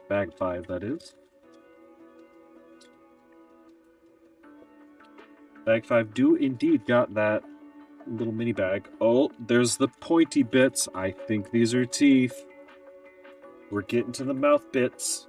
Bag 5, that is. Bag 5 do indeed got that little mini bag. Oh, there's the pointy bits. I think these are teeth. We're getting to the mouth bits.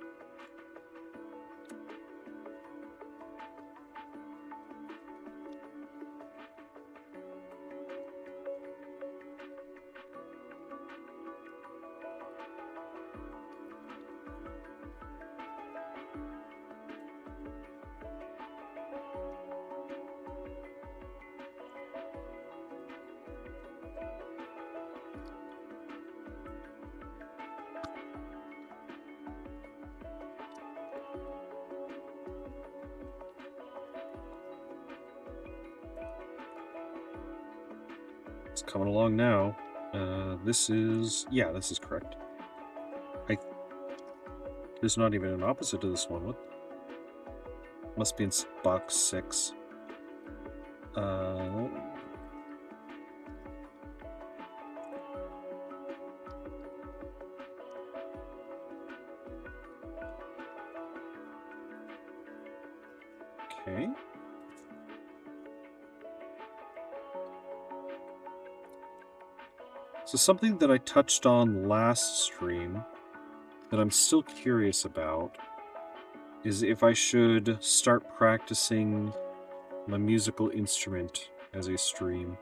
It's coming along now. This is... Yeah, this is correct. There's not even an opposite to this one. What? Must be in box 6. Okay. So something that I touched on last stream that I'm still curious about is if I should start practicing my musical instrument as a stream.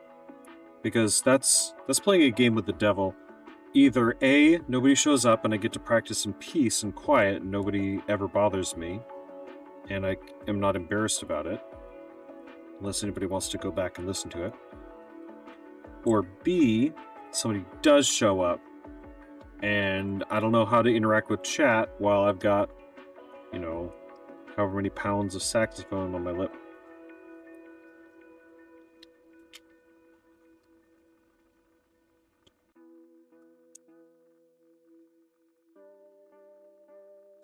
Because that's playing a game with the devil. Either A, nobody shows up and I get to practice in peace and quiet and nobody ever bothers me, and I am not embarrassed about it, unless anybody wants to go back and listen to it. Or B, somebody does show up and I don't know how to interact with chat while I've got, you know, however many pounds of saxophone on my lip.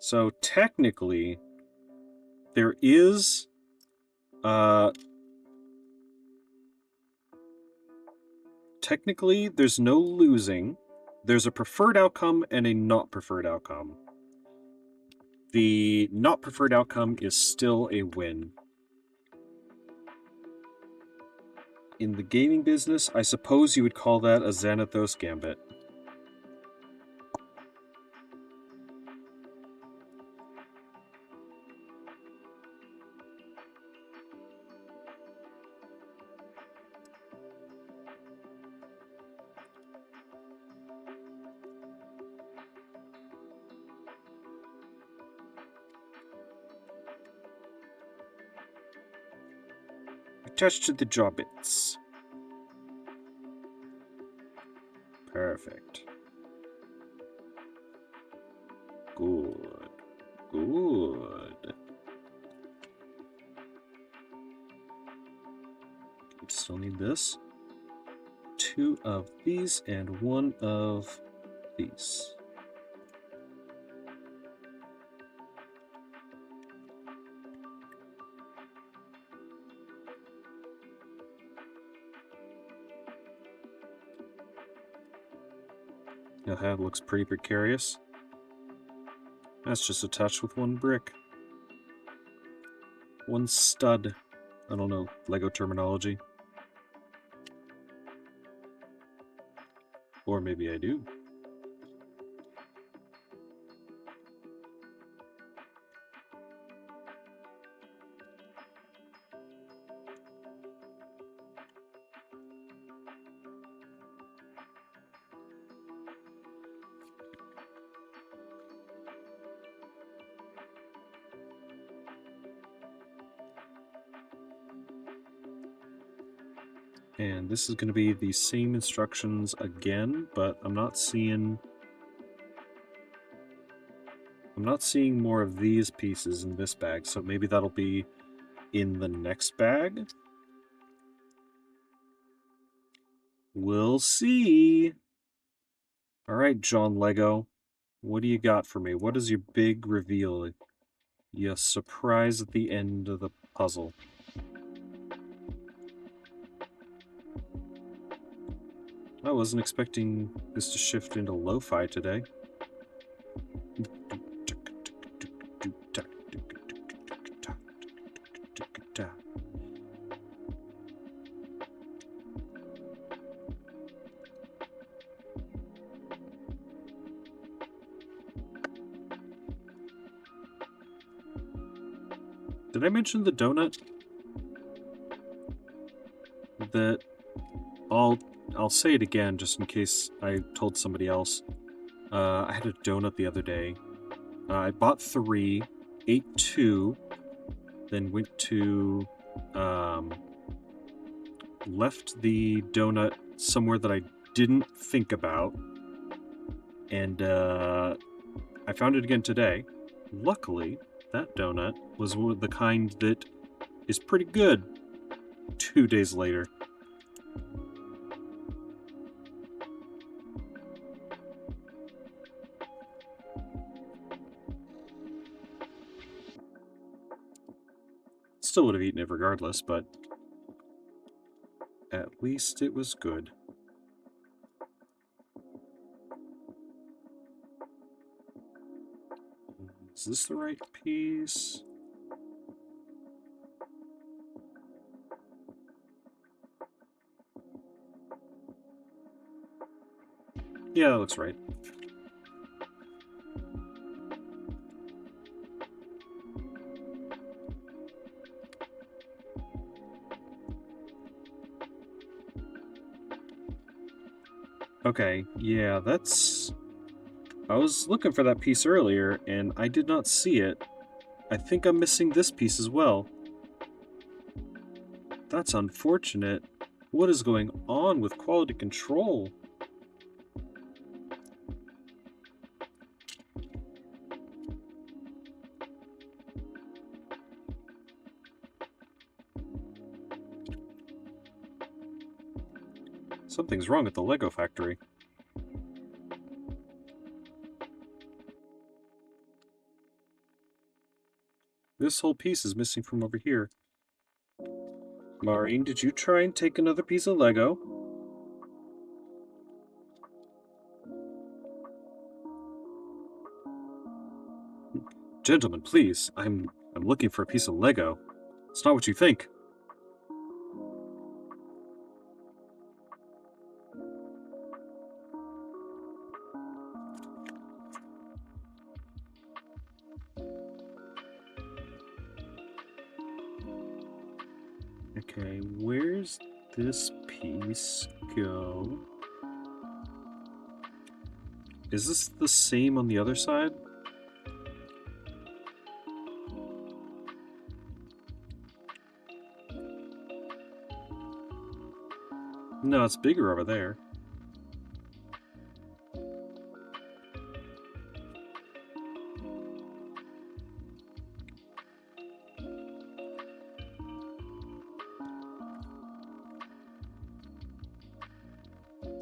So technically, there is technically there's no losing. There's a preferred outcome and a not preferred outcome. The not preferred outcome is still a win. In the gaming business, I suppose you would call that a Xanathos Gambit. Attached to the jobbits. Perfect. Good. Good. Still need this. 2 of these and 1 of these. Now that looks pretty precarious. That's just attached with 1 brick. 1 stud. I don't know LEGO terminology. Or maybe I do. And this is going to be the same instructions again, but I'm not seeing more of these pieces in this bag, so maybe that'll be in the next bag. We'll see. All right, John Lego, what do you got for me? What is your big reveal? You surprise at the end of the puzzle. I wasn't expecting this to shift into lo-fi today. Did I mention the donut? That I'll say it again just in case I told somebody else. I had a donut the other day. I bought 3, ate 2, then went to left the donut somewhere that I didn't think about, and I found it again today. Luckily, that donut was the kind that is pretty good 2 days later. Still would have eaten it regardless, but at least it was good. Is this the right piece? Yeah, that looks right. Okay, yeah, that's... I was looking for that piece earlier, and I did not see it. I think I'm missing this piece as well. That's unfortunate. What is going on with quality control? Something's wrong at the LEGO factory. This whole piece is missing from over here. Maureen, did you try and take another piece of LEGO? Gentlemen, please. I'm looking for a piece of LEGO. It's not what you think. Okay, where's this piece go? Is this the same on the other side? No, it's bigger over there.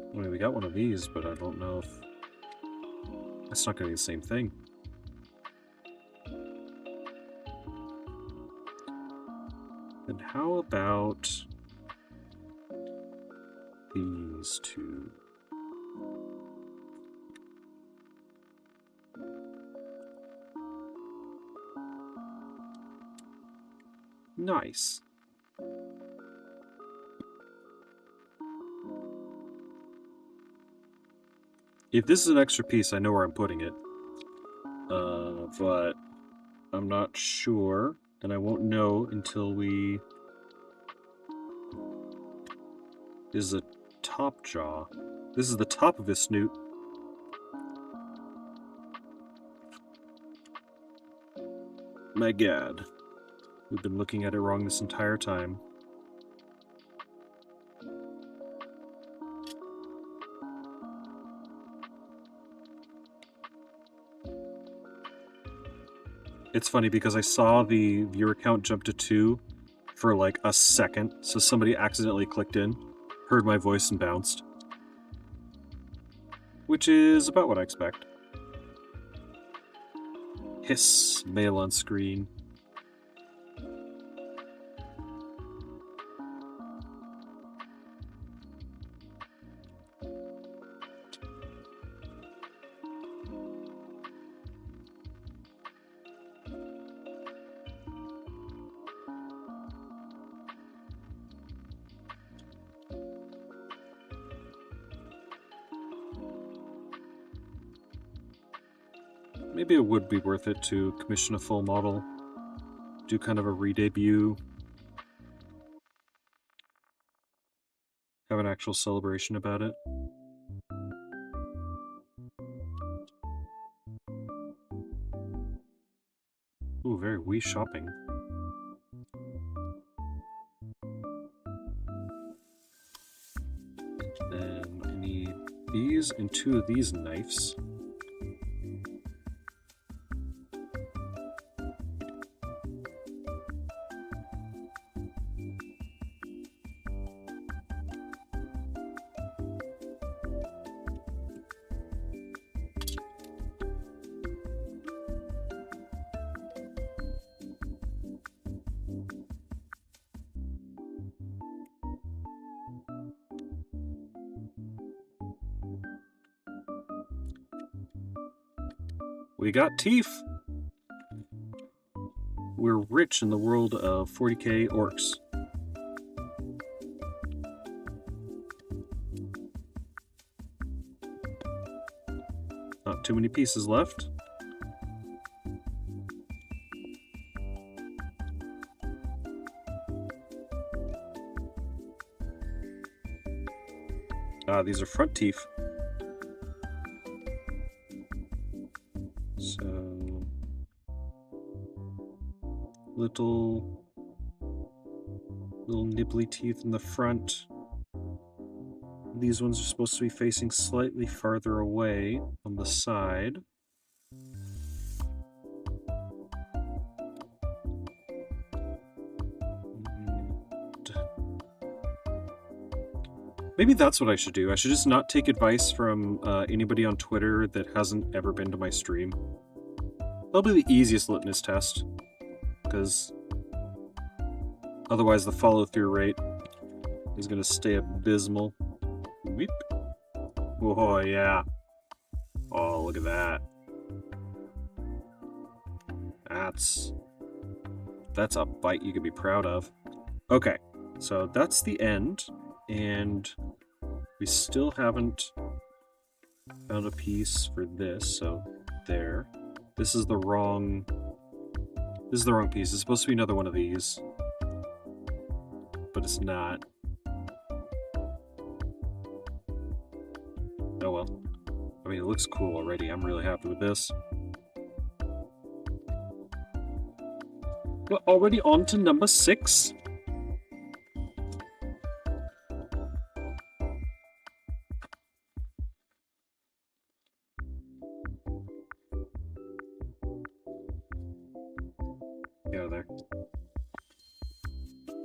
I mean, we got one of these, but I don't know if... It's not going to be the same thing. Then how about... these two? Nice. If this is an extra piece, I know where I'm putting it. But I'm not sure, and I won't know until we... This is a top jaw. This is the top of his snoot. My god. We've been looking at it wrong this entire time. It's funny because I saw the viewer count jump to 2 for like a second, so somebody accidentally clicked in, heard my voice and bounced. Which is about what I expect. Hiss, male on screen. Maybe it would be worth it to commission a full model, do kind of a re-debut, have an actual celebration about it. Ooh, very Wii shopping. Then I need these and 2 of these knives. We got teeth! We're rich in the world of 40k orcs. Not too many pieces left. Ah, these are front teeth. little nibbly teeth in the front. These ones are supposed to be facing slightly farther away on the side. Maybe that's what I should do. I should just not take advice from anybody on Twitter that hasn't ever been to my stream. That'll be the easiest litmus test, because otherwise the follow-through rate is going to stay abysmal. Weep. Oh, yeah. Oh, look at that. That's a bite you could be proud of. Okay, so that's the end. And we still haven't found a piece for this, so there. This is the wrong piece. It's supposed to be another one of these, but it's not. Oh well. I mean, it looks cool already. I'm really happy with this. We're already on to number 6.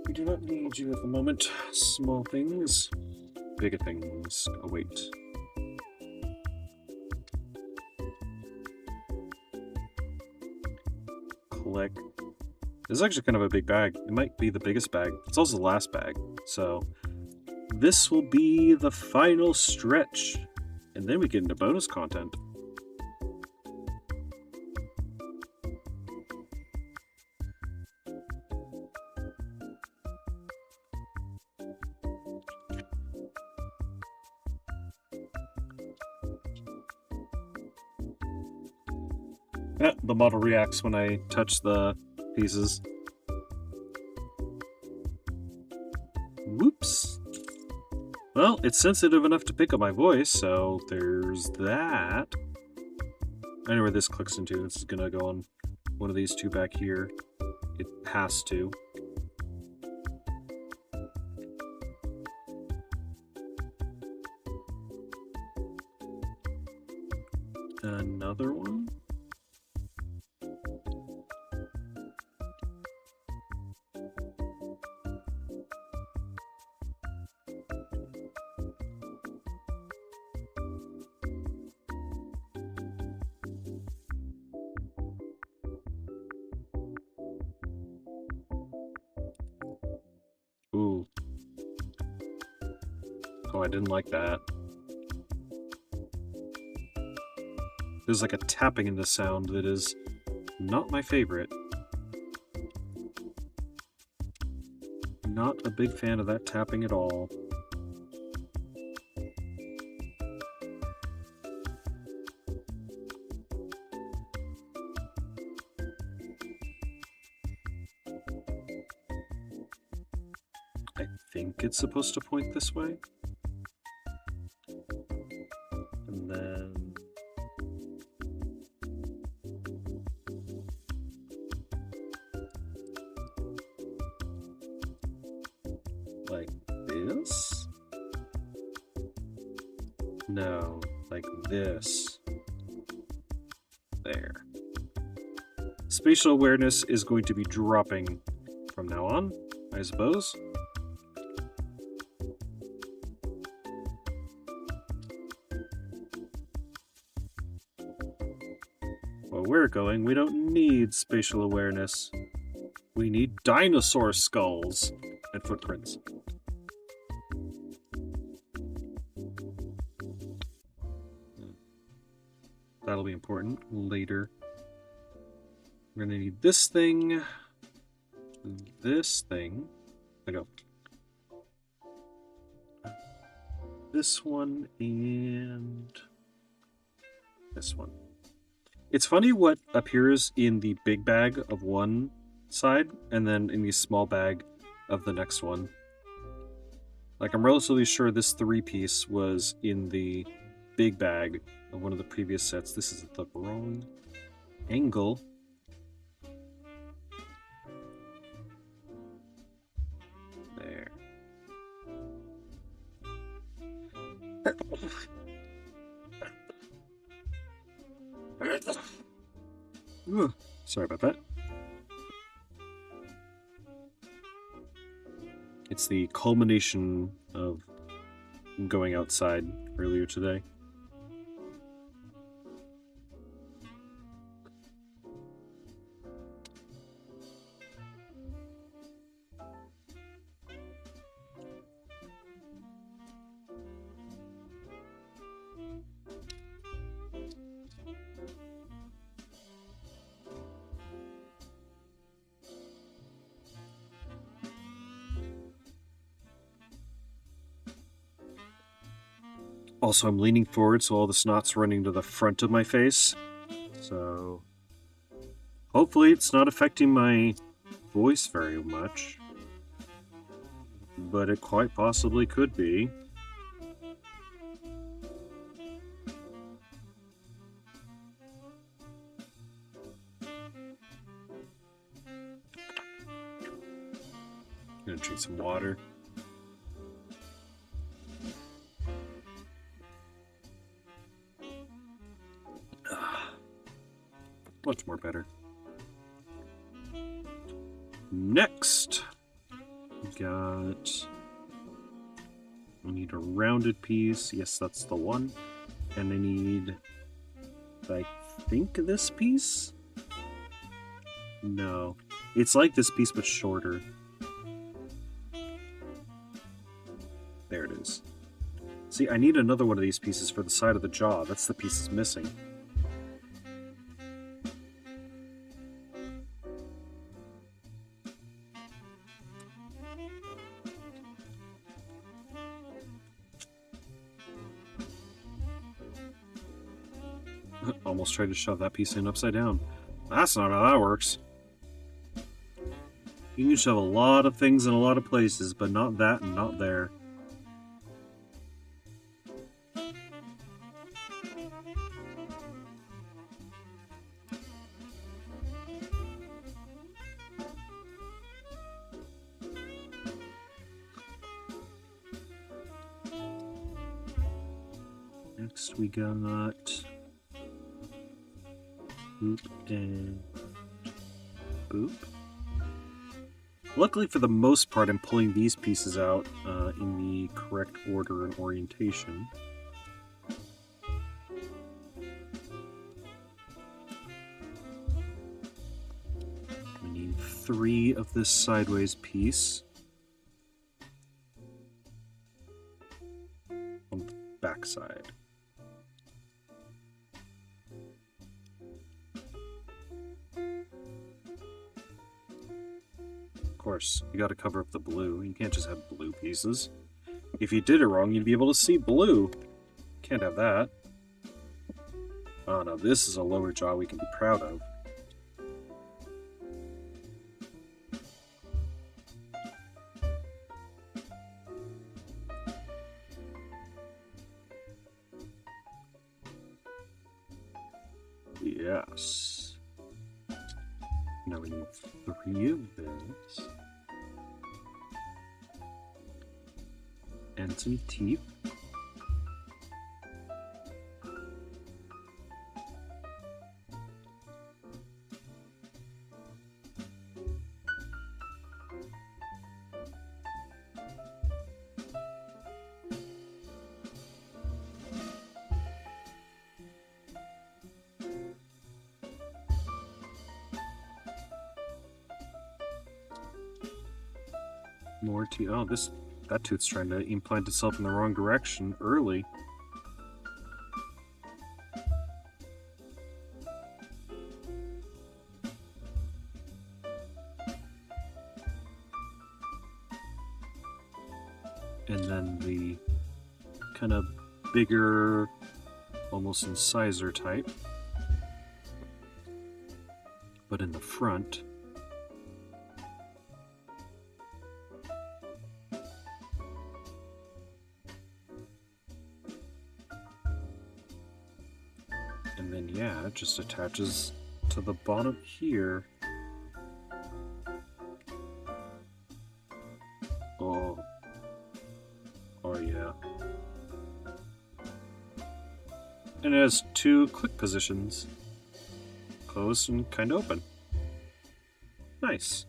We do not need you at the moment. Small things, bigger things await. Click. This is actually kind of a big bag. It might be the biggest bag. It's also the last bag. So this will be the final stretch. And then we get into bonus content. The model reacts when I touch the pieces. Whoops. Well, it's sensitive enough to pick up my voice, so there's that. I know where this clicks into. It's gonna go on one of these two back here. It has to. Another one. Ooh. Oh, I didn't like that. There's like a tapping in the sound that is not my favorite. Not a big fan of that tapping at all. I think it's supposed to point this way. And then... like this? No, like this. There. Spatial awareness is going to be dropping from now on, I suppose. Where we're going, we don't need spatial awareness. We need dinosaur skulls and footprints. That'll be important later. We're gonna need this thing, I go. This one and this one. It's funny what appears in the big bag of one side and then in the small bag of the next one. Like, I'm relatively sure this 3-piece was in the big bag of one of the previous sets. This is the wrong angle. Ugh, sorry about that. It's the culmination of going outside earlier today. Also, I'm leaning forward, so all the snot's running to the front of my face. So, hopefully it's not affecting my voice very much. But it quite possibly could be. I'm gonna drink some water. Much more better. Next, we got... I need a rounded piece. Yes, that's the one. And I need... I think this piece? No. It's like this piece, but shorter. There it is. See, I need another one of these pieces for the side of the jaw. That's the piece that's missing. Almost tried to shove that piece in upside down. That's not how that works. You can shove a lot of things in a lot of places, but not that and not there. Next we got... boop and boop. Luckily for the most part, I'm pulling these pieces out in the correct order and orientation. We need 3 of this sideways piece on the back side. Of course, you gotta cover up the blue. You can't just have blue pieces. If you did it wrong, you'd be able to see blue. Can't have that. Oh no, this is a lower jaw we can be proud of. Yes. Now we need 3 of this. And some teeth. More teeth. Oh, that tooth's trying to implant itself in the wrong direction early. And then the kind of bigger, almost incisor type, but in the front. And then, yeah, it just attaches to the bottom here. Oh. Oh, yeah. And it has 2 click positions. Closed and kind of open. Nice.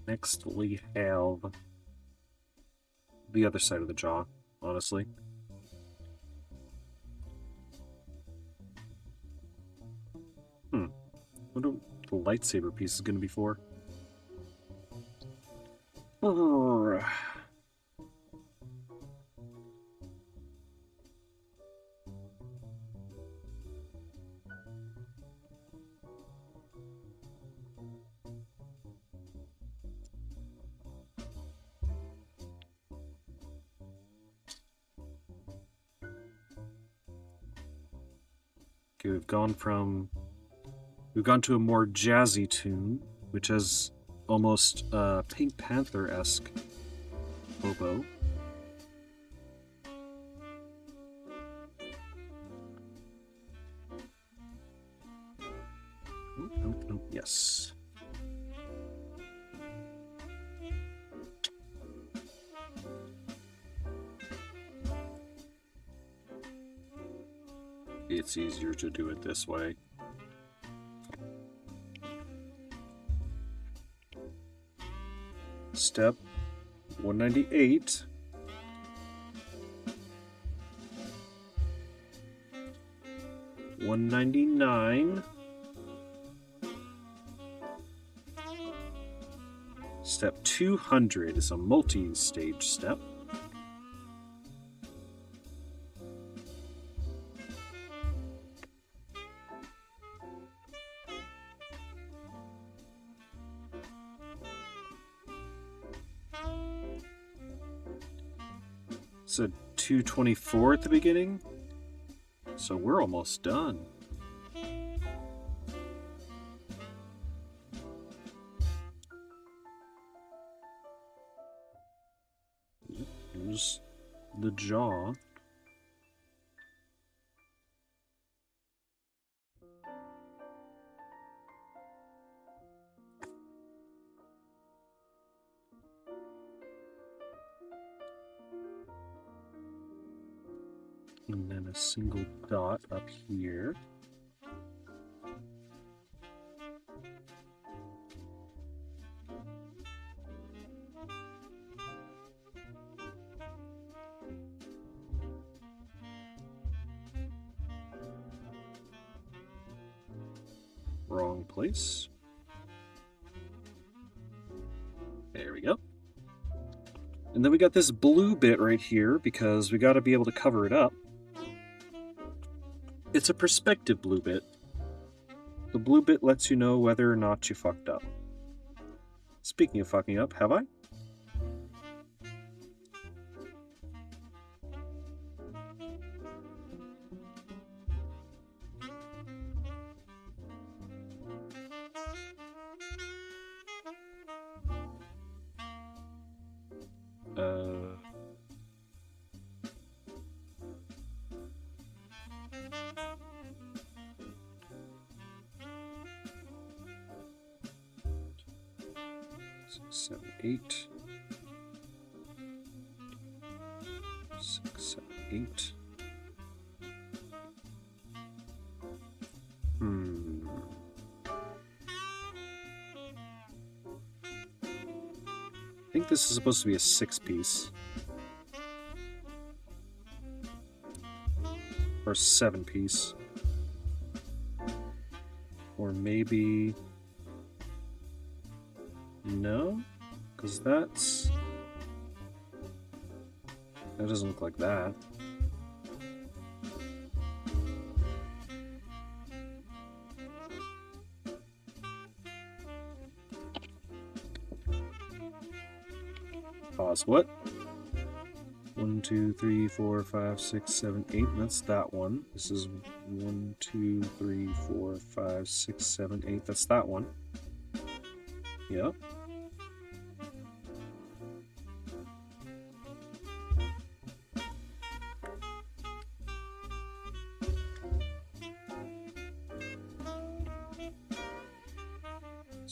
Next we have the other side of the jaw, honestly. What the lightsaber piece is going to be for? Okay, we've gone to a more jazzy tune, which has almost Pink Panther-esque oboe. Nope, yes. It's easier to do it this way. Step 198. $199. Step 200 is a multi-stage step. So 224 at the beginning. So we're almost done. Here's the jaw. And then a single dot up here. Wrong place. There we go. And then we got this blue bit right here because we got to be able to cover it up. It's a perspective blue bit. The blue bit lets you know whether or not you fucked up. Speaking of fucking up, have I? Seven, 8. 6, 7, 8. I think this is supposed to be a 6-piece. Or 7-piece. Or maybe... No? Because that doesn't look like that. Pause. What? 1, 2, 3, 4, 5, 6, 7, 8. That's that one. This is 1, 2, 3, 4, 5, 6, 7, 8. That's that one. Yep.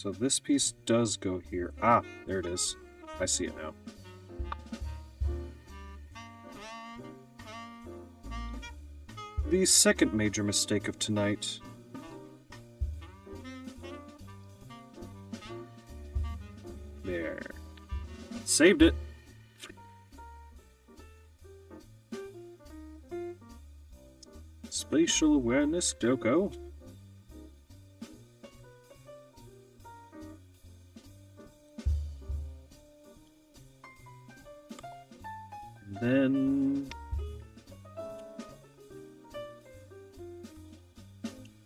So this piece does go here. Ah, there it is. I see it now. The second major mistake of tonight. There. Saved it. Spatial awareness, Doko. And then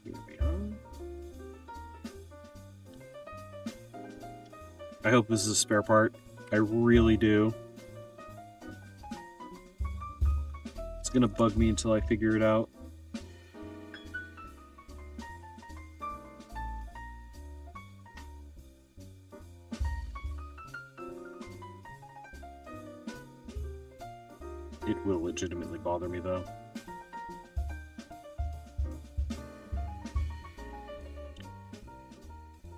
here we are. I hope this is a spare part. I really do. It's gonna bug me until I figure it out. It will legitimately bother me, though.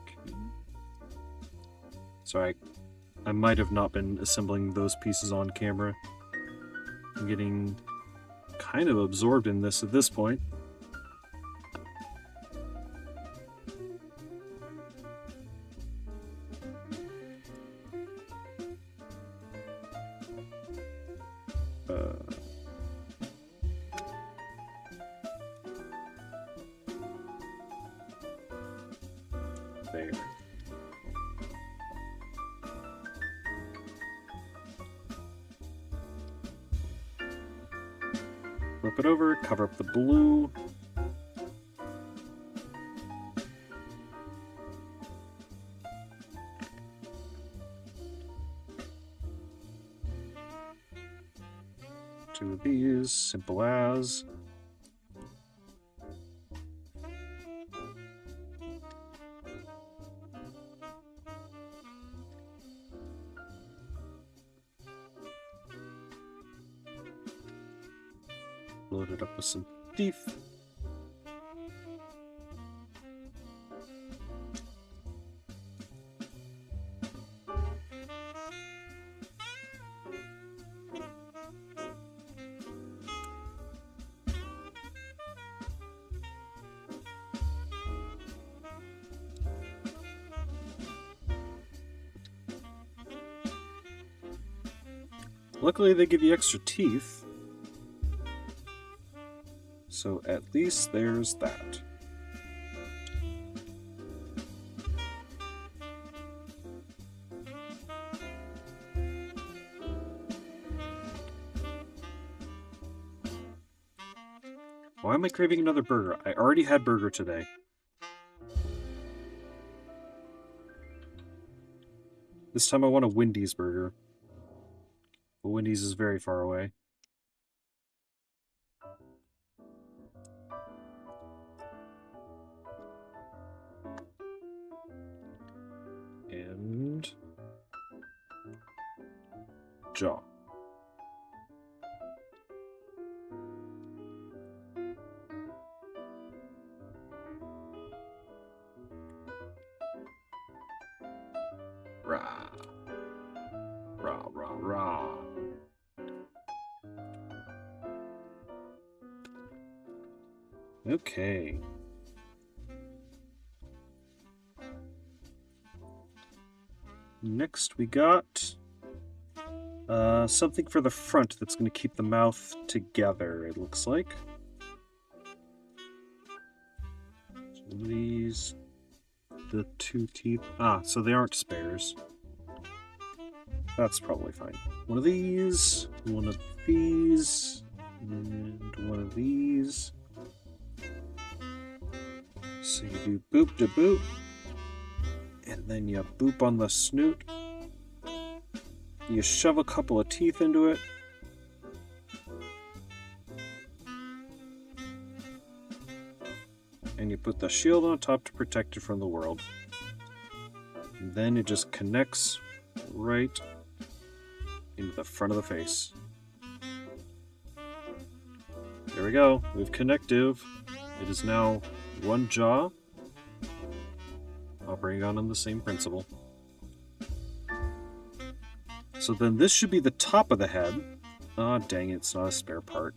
Okay. Sorry, I might have not been assembling those pieces on camera. I'm getting kind of absorbed in this at this point. There. Flip it over, cover up the blue. Two of these, simple as. Load it up with some teeth. Luckily, they give you extra teeth. So at least there's that. Why am I craving another burger? I already had burger today. This time I want a Wendy's burger. But Wendy's is very far away. And jaw. Rah. Rah, rah, rah. Okay. Next we got something for the front that's going to keep the mouth together, it looks like. So these, the two teeth. Ah, so they aren't spares. That's probably fine. One of these, and one of these. So you do boop to boop. And then you boop on the snoot. You shove a couple of teeth into it. And you put the shield on top to protect it from the world. And then it just connects right into the front of the face. There we go. We have connective. It is now one jaw I'll bring it on the same principle. So then this should be the top of the head. Ah, dang it, it's not a spare part.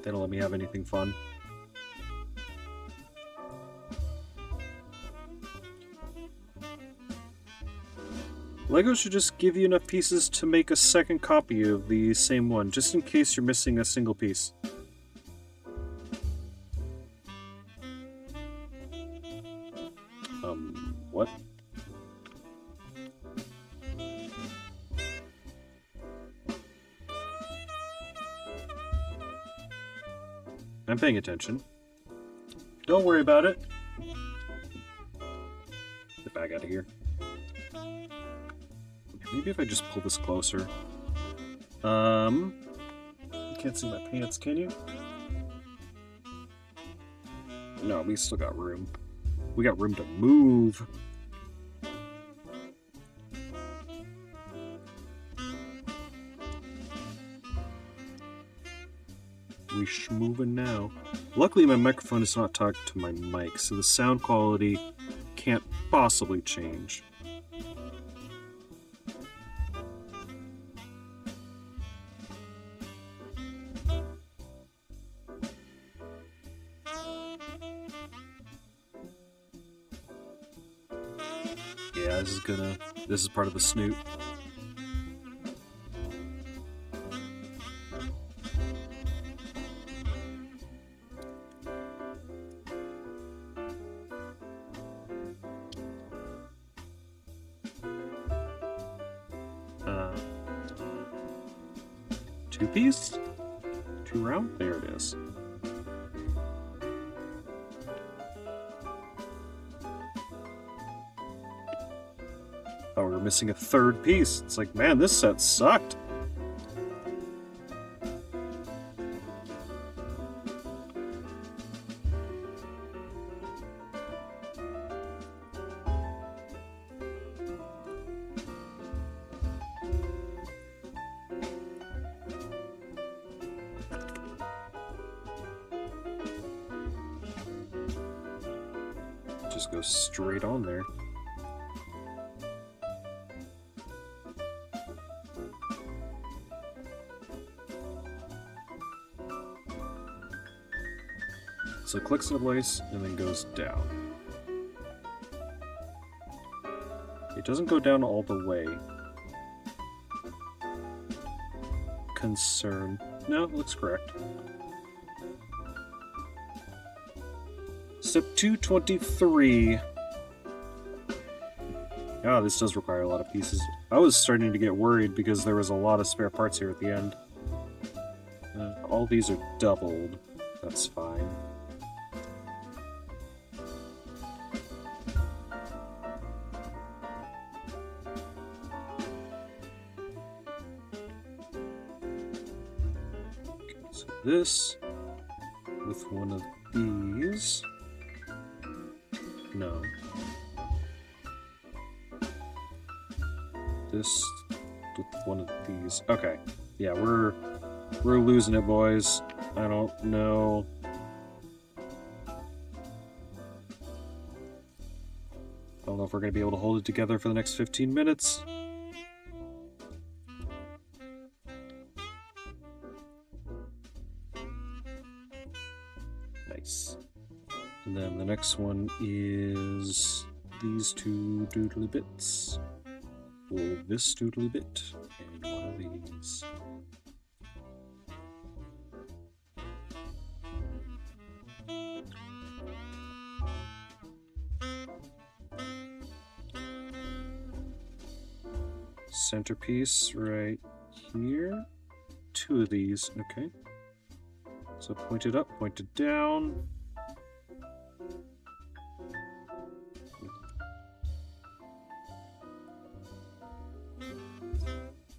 They don't let me have anything fun. LEGO should just give you enough pieces to make a second copy of the same one, just in case you're missing a single piece. What? I'm paying attention. Don't worry about it. Get the bag out of here. Maybe if I just pull this closer. You can't see my pants, can you? No, we still got room. We got room to move. We schmovin' now. Luckily, my microphone is not talking to my mic, so the sound quality can't possibly change. Yeah, this is part of the snoot. Two-piece? Two round? There it is. Oh, we're missing a third piece. It's like, man, this set sucked. Just go straight on there. So it clicks into place and then goes down. It doesn't go down all the way. Concern. No, it looks correct. Step 223. Ah, this does require a lot of pieces. I was starting to get worried because there was a lot of spare parts here at the end. All these are doubled. That's fine. So this with one of these. No. This with one of these. Okay. Yeah, we're losing it, boys. I don't know. I don't know if we're going to be able to hold it together for the next 15 minutes. Nice. And then the next one is these two doodly bits, or this doodly bit, and one of these. Centerpiece right here. Two of these, okay. So pointed up, pointed down.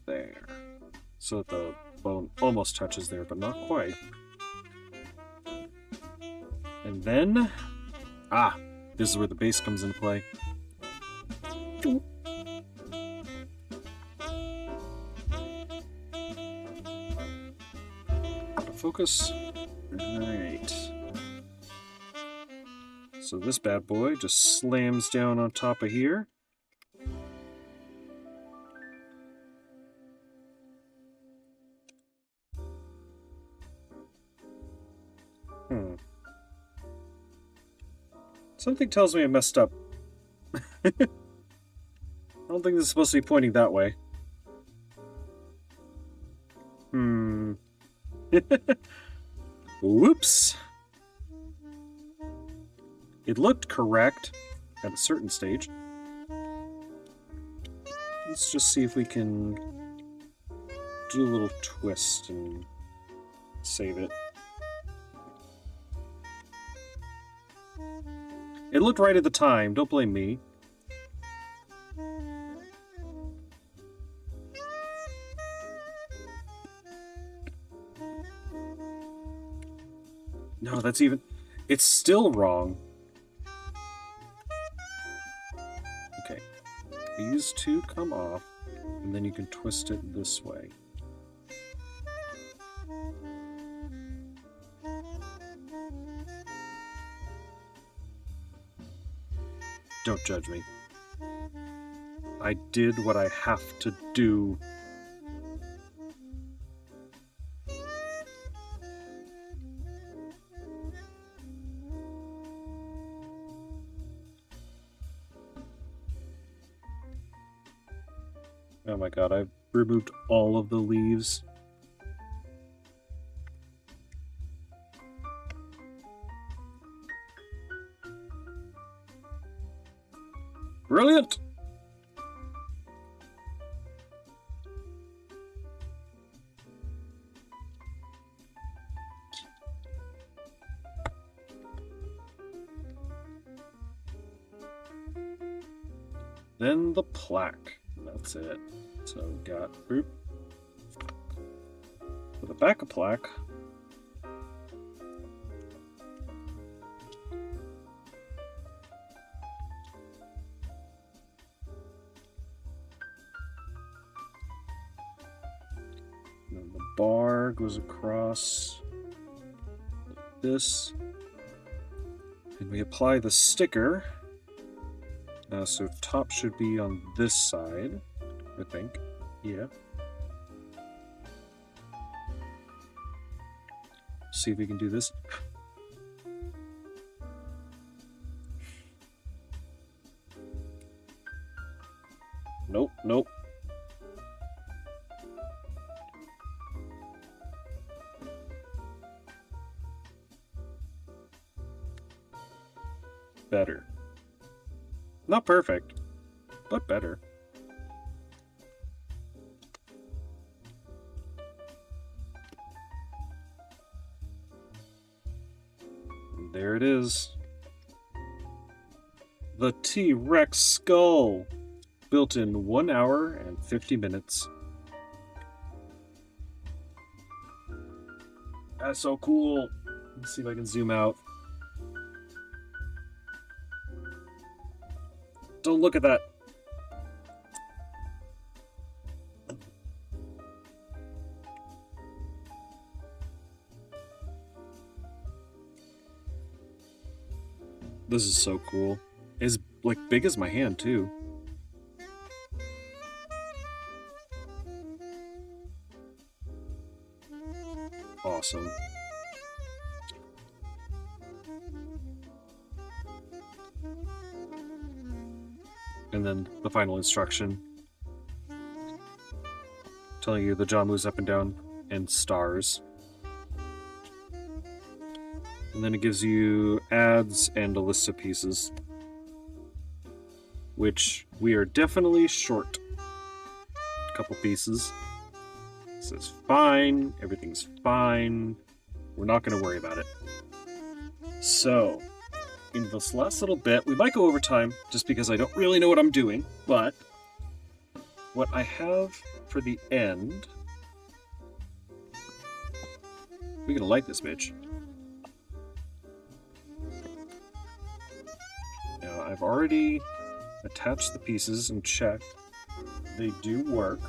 There. So that the bone almost touches there, but not quite. And then... Ah! This is where the base comes into play. Focus. Alright. So this bad boy just slams down on top of here. Something tells me I messed up. I don't think this is supposed to be pointing that way. Whoops. It looked correct at a certain stage. Let's just see if we can do a little twist and save it. It looked right at the time, don't blame me. No, that's even... It's still wrong. Okay. These two come off, and then you can twist it this way. Don't judge me. I did what I have to do. Oh my god, I've removed all of the leaves. Brilliant! Then the plaque. That's it. So we got for the back of plaque. And then the bar goes across like this. And we apply the sticker. So top should be on this side, I think. Yeah. See if we can do this. Nope, nope. Better. Not perfect, but better. And there it is. The T.rex Skull, built in 1 hour and 50 minutes. That's so cool. Let's see if I can zoom out. Don't look at that. This is so cool. It's like big as my hand too. Awesome. And then the final instruction telling you the jaw moves up and down and stars. And then it gives you ads and a list of pieces, which we are definitely short a couple pieces. It says fine, everything's fine. We're not going to worry about it. So, in this last little bit, we might go over time just because I don't really know what I'm doing, but what I have for the end, we're gonna light this bitch. Now, I've already attached the pieces and checked. They do work.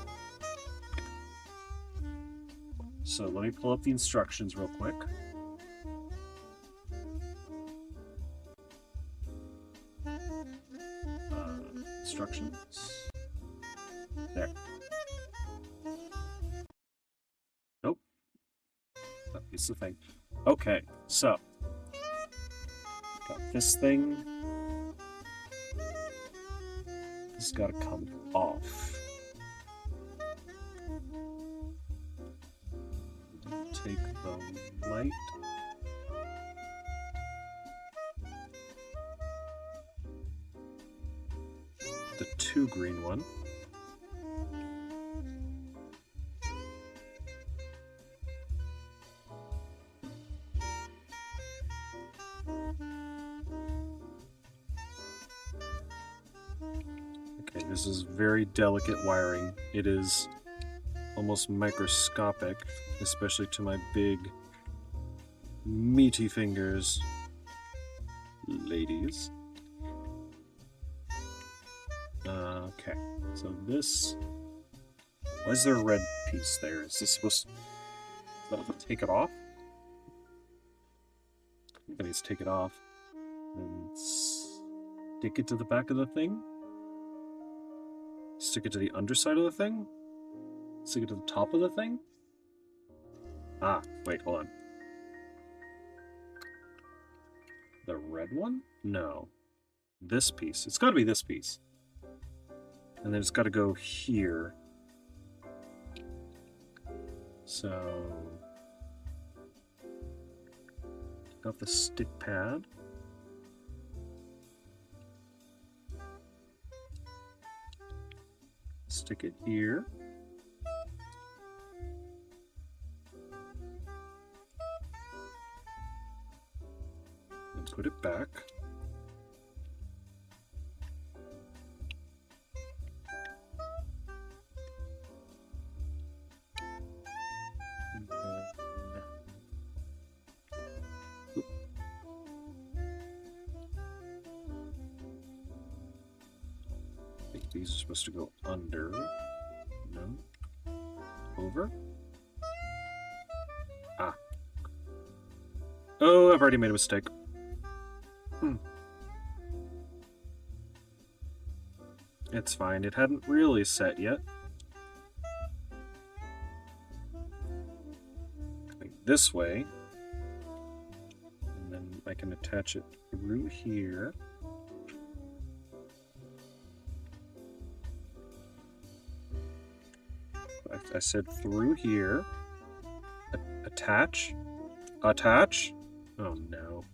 So let me pull up the instructions real quick. instructions. There. Nope. That is the thing. Okay, so got this thing. This has got to come off. Take the light. The 2 green one. Okay, this is very delicate wiring. It is almost microscopic, especially to my big, meaty fingers. Ladies. Okay, so this... Why is there a red piece there? Is this supposed to take it off? I think I need to take it off. And stick it to the back of the thing? Stick it to the underside of the thing? Stick it to the top of the thing? Ah, wait, hold on. The red one? No. This piece. It's gotta be this piece. And then it's gotta go here. So... got the stick pad. Stick it here. And put it back. I think these are supposed to go under. No. Over. Ah. Oh, I've already made a mistake. It's fine. It hadn't really set yet. I think this way. And then I can attach it through here. I said through here. Attach. Attach. Oh no.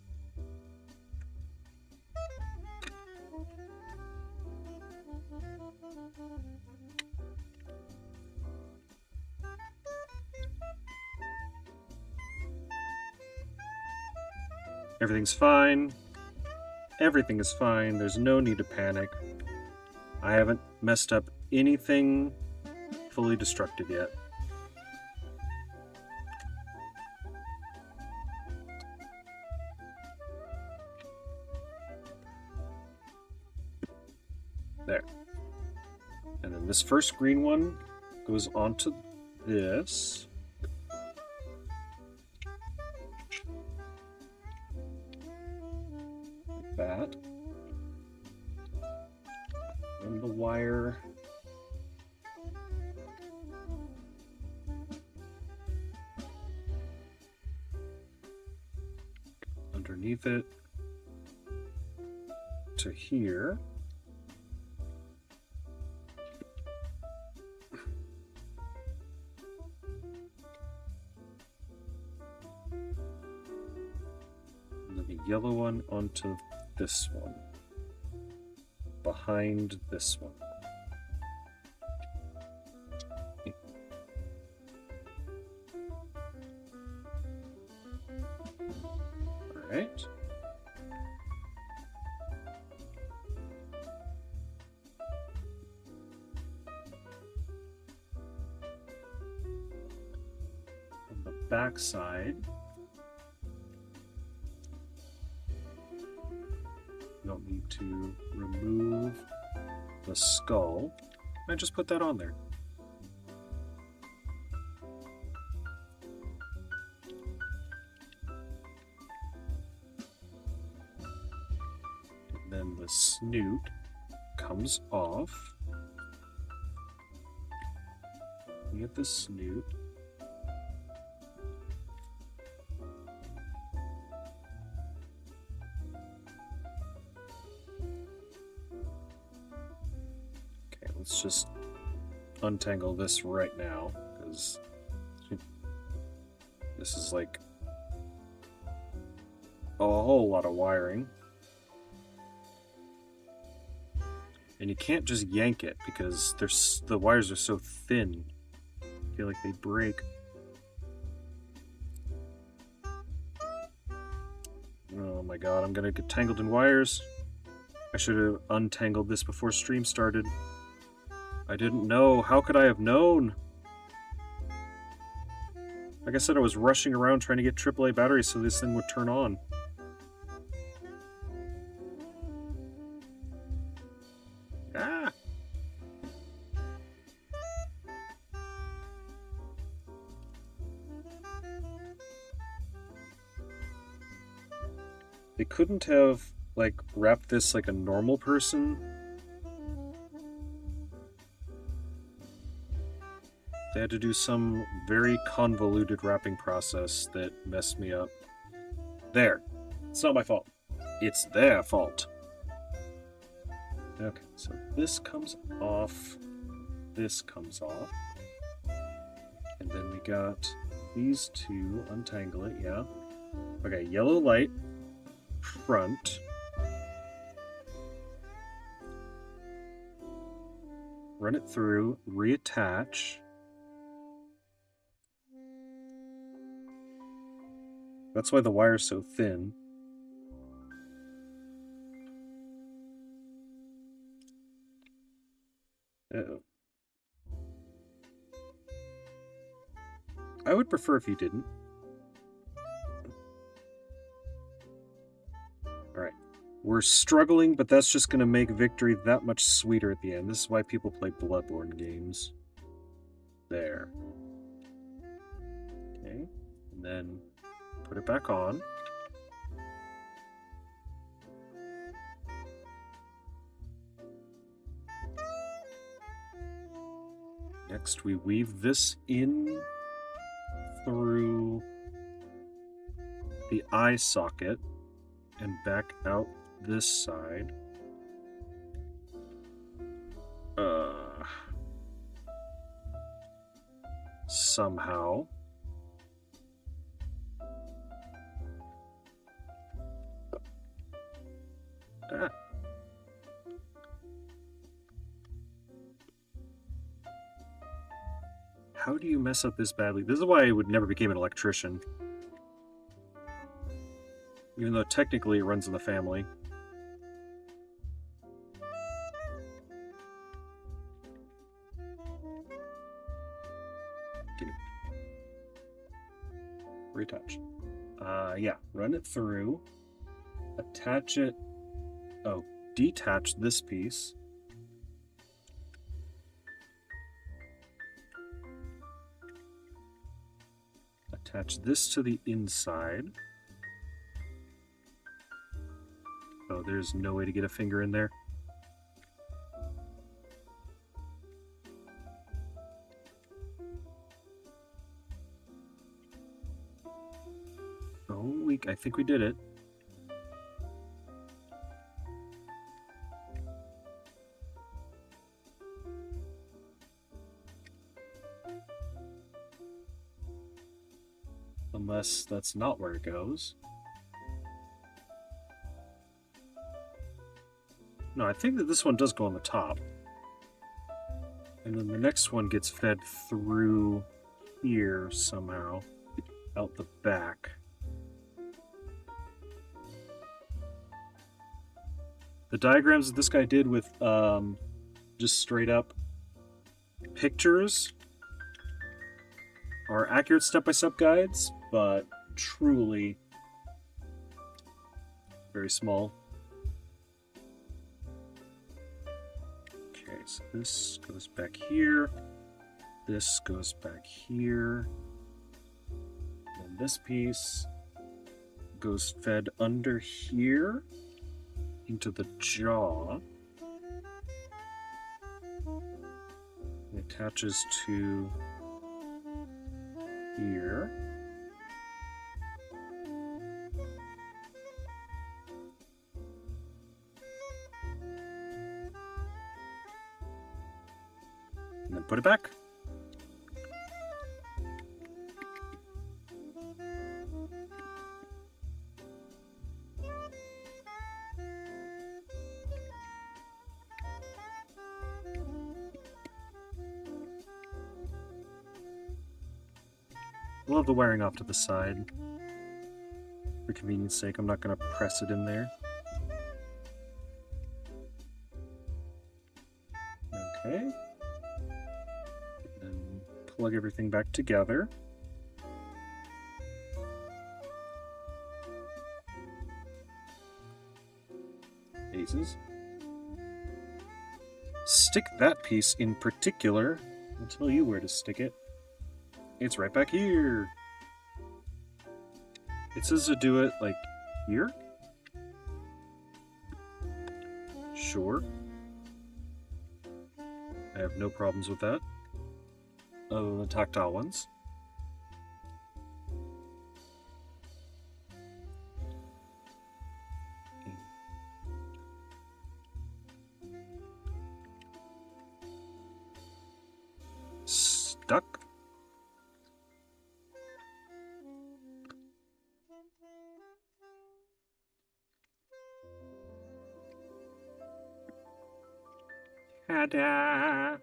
Everything's fine. Everything is fine. There's no need to panic. I haven't messed up anything fully destructive yet. There. And then this first green one goes onto this. Like that. And the wire underneath it to here. And then the yellow one onto this one, behind this one. All right. On the back side, don't need to remove the skull. I just put that on there. And then the snoot comes off. We get the snoot. Okay, let's just untangle this right now, because this is like a whole lot of wiring. And you can't just yank it because the wires are so thin. I feel like they break. Oh my god, I'm gonna get tangled in wires. I should have untangled this before stream started. I didn't know. How could I have known? Like I said, I was rushing around trying to get AAA batteries so this thing would turn on. Ah! They couldn't have, like, wrapped this like a normal person. They had to do some very convoluted wrapping process that messed me up. There. It's not my fault. It's their fault. Okay, so this comes off. This comes off. And then we got these two. Untangle it, yeah. Okay, yellow light. Front. Run it through. Reattach. That's why the wire's so thin. Uh-oh. I would prefer if you didn't. Alright. We're struggling, but that's just going to make victory that much sweeter at the end. This is why people play Bloodborne games. There. Okay. And then put it back on. Next, we weave this in through the eye socket and back out this side. Somehow. Ah. How do you mess up this badly? This is why I would never become an electrician. Even though technically it runs in the family. Retouch. Yeah, run it through. Attach it. Oh, detach this piece. Attach this to the inside. Oh, there's no way to get a finger in there. Oh, I think we did it. Unless that's not where it goes. No, I think that this one does go on the top. And then the next one gets fed through here somehow, out the back. The diagrams that this guy did with just straight up pictures are accurate step-by-step guides, but truly very small. Okay, so this goes back here. This goes back here. And this piece goes fed under here into the jaw. attaches to here. And then put it back. We'll have the wiring off to the side. For convenience sake, I'm not going to press it in there. Okay. Then plug everything back together. Aces. Stick that piece in particular. I'll tell you where to stick it. It's right back here. It says to do it, like, here? Sure. I have no problems with that. Other than the tactile ones. Stuck. Ta-da!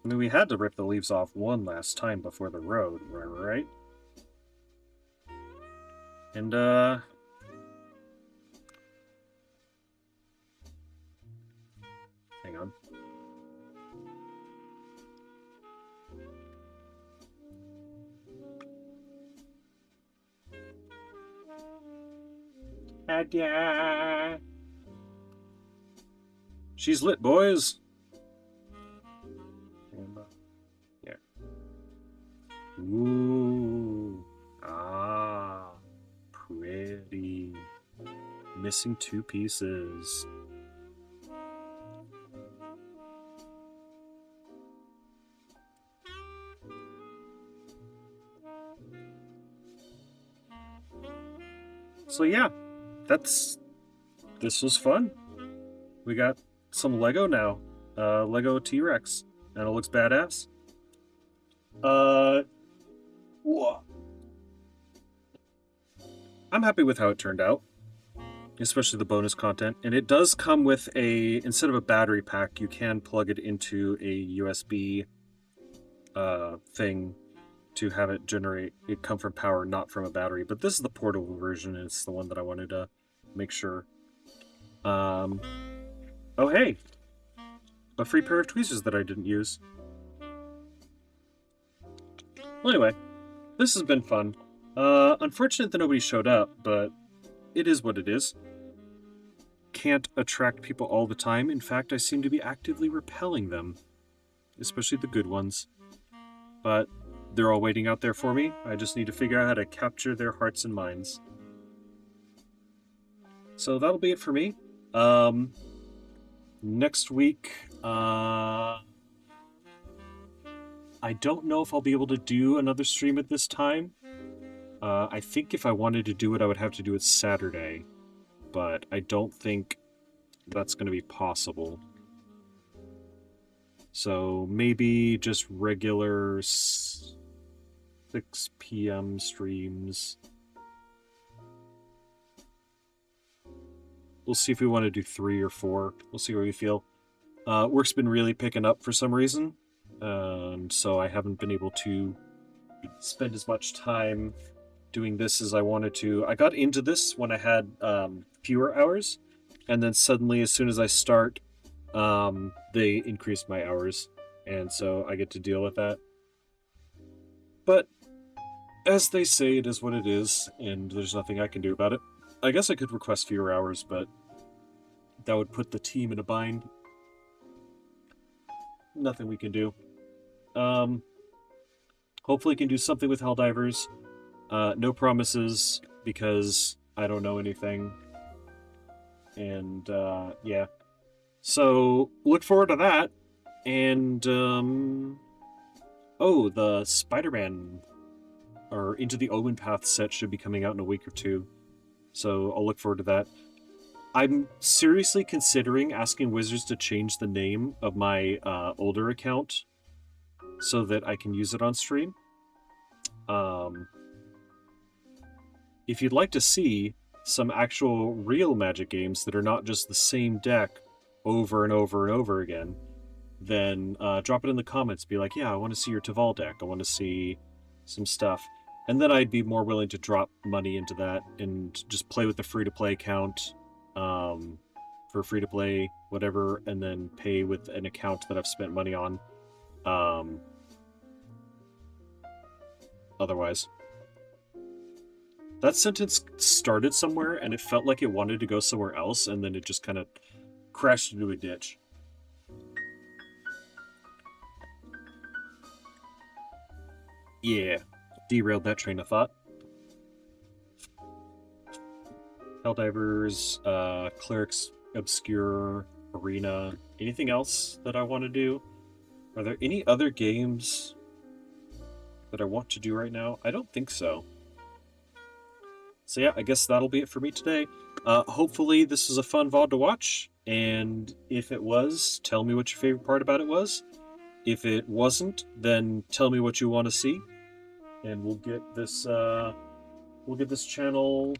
I mean, we had to rip the leaves off one last time before the road, right? And, hang on. Ta-da! She's lit, boys! Yeah. Ooh. Ah. Pretty. Missing two pieces. So yeah, this was fun. We got some Lego now. Lego T.rex. And it looks badass. Whoa. I'm happy with how it turned out. Especially the bonus content. And it does come with instead of a battery pack, you can plug it into a USB thing to have it come from power, not from a battery. But this is the portable version, and it's the one that I wanted to make sure. Oh, hey! A free pair of tweezers that I didn't use. Well, anyway, this has been fun. Unfortunate that nobody showed up, but it is what it is. Can't attract people all the time. In fact, I seem to be actively repelling them. Especially the good ones. But they're all waiting out there for me. I just need to figure out how to capture their hearts and minds. So that'll be it for me. Next week, I don't know if I'll be able to do another stream at this time. I think if I wanted to do it, I would have to do it Saturday. But I don't think that's going to be possible. So maybe just regular 6 p.m. streams. We'll see if we want to do 3 or 4. We'll see where we feel. Work's been really picking up for some reason. So I haven't been able to spend as much time doing this as I wanted to. I got into this when I had fewer hours. And then suddenly, as soon as I start, they increase my hours. And so I get to deal with that. But as they say, it is what it is. And there's nothing I can do about it. I guess I could request fewer hours, but that would put the team in a bind. Nothing we can do. Hopefully can do something with Helldivers. No promises, because I don't know anything. And, yeah. So look forward to that. And oh, the Spider-Man or Into the Omen Path set should be coming out in a week or two. So I'll look forward to that. I'm seriously considering asking Wizards to change the name of my older account so that I can use it on stream. If you'd like to see some actual real Magic games that are not just the same deck over and over and over again, then drop it in the comments. Be like, yeah, I want to see your Taval deck. I want to see some stuff. And then I'd be more willing to drop money into that and just play with the free-to-play account for free-to-play, whatever, and then pay with an account that I've spent money on. Otherwise. That sentence started somewhere, and it felt like it wanted to go somewhere else, and then it just kind of crashed into a ditch. Yeah, derailed that train of thought. Helldivers, Clerics, Obscure, Arena. Anything else that I want to do? Are there any other games that I want to do right now? I don't think so. So yeah, I guess that'll be it for me today. Hopefully this was a fun VOD to watch, and if it was, tell me what your favorite part about it was. If it wasn't, then tell me what you want to see, and we'll get this channel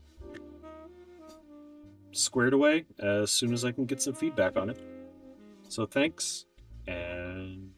squared away as soon as I can get some feedback on it. So thanks, and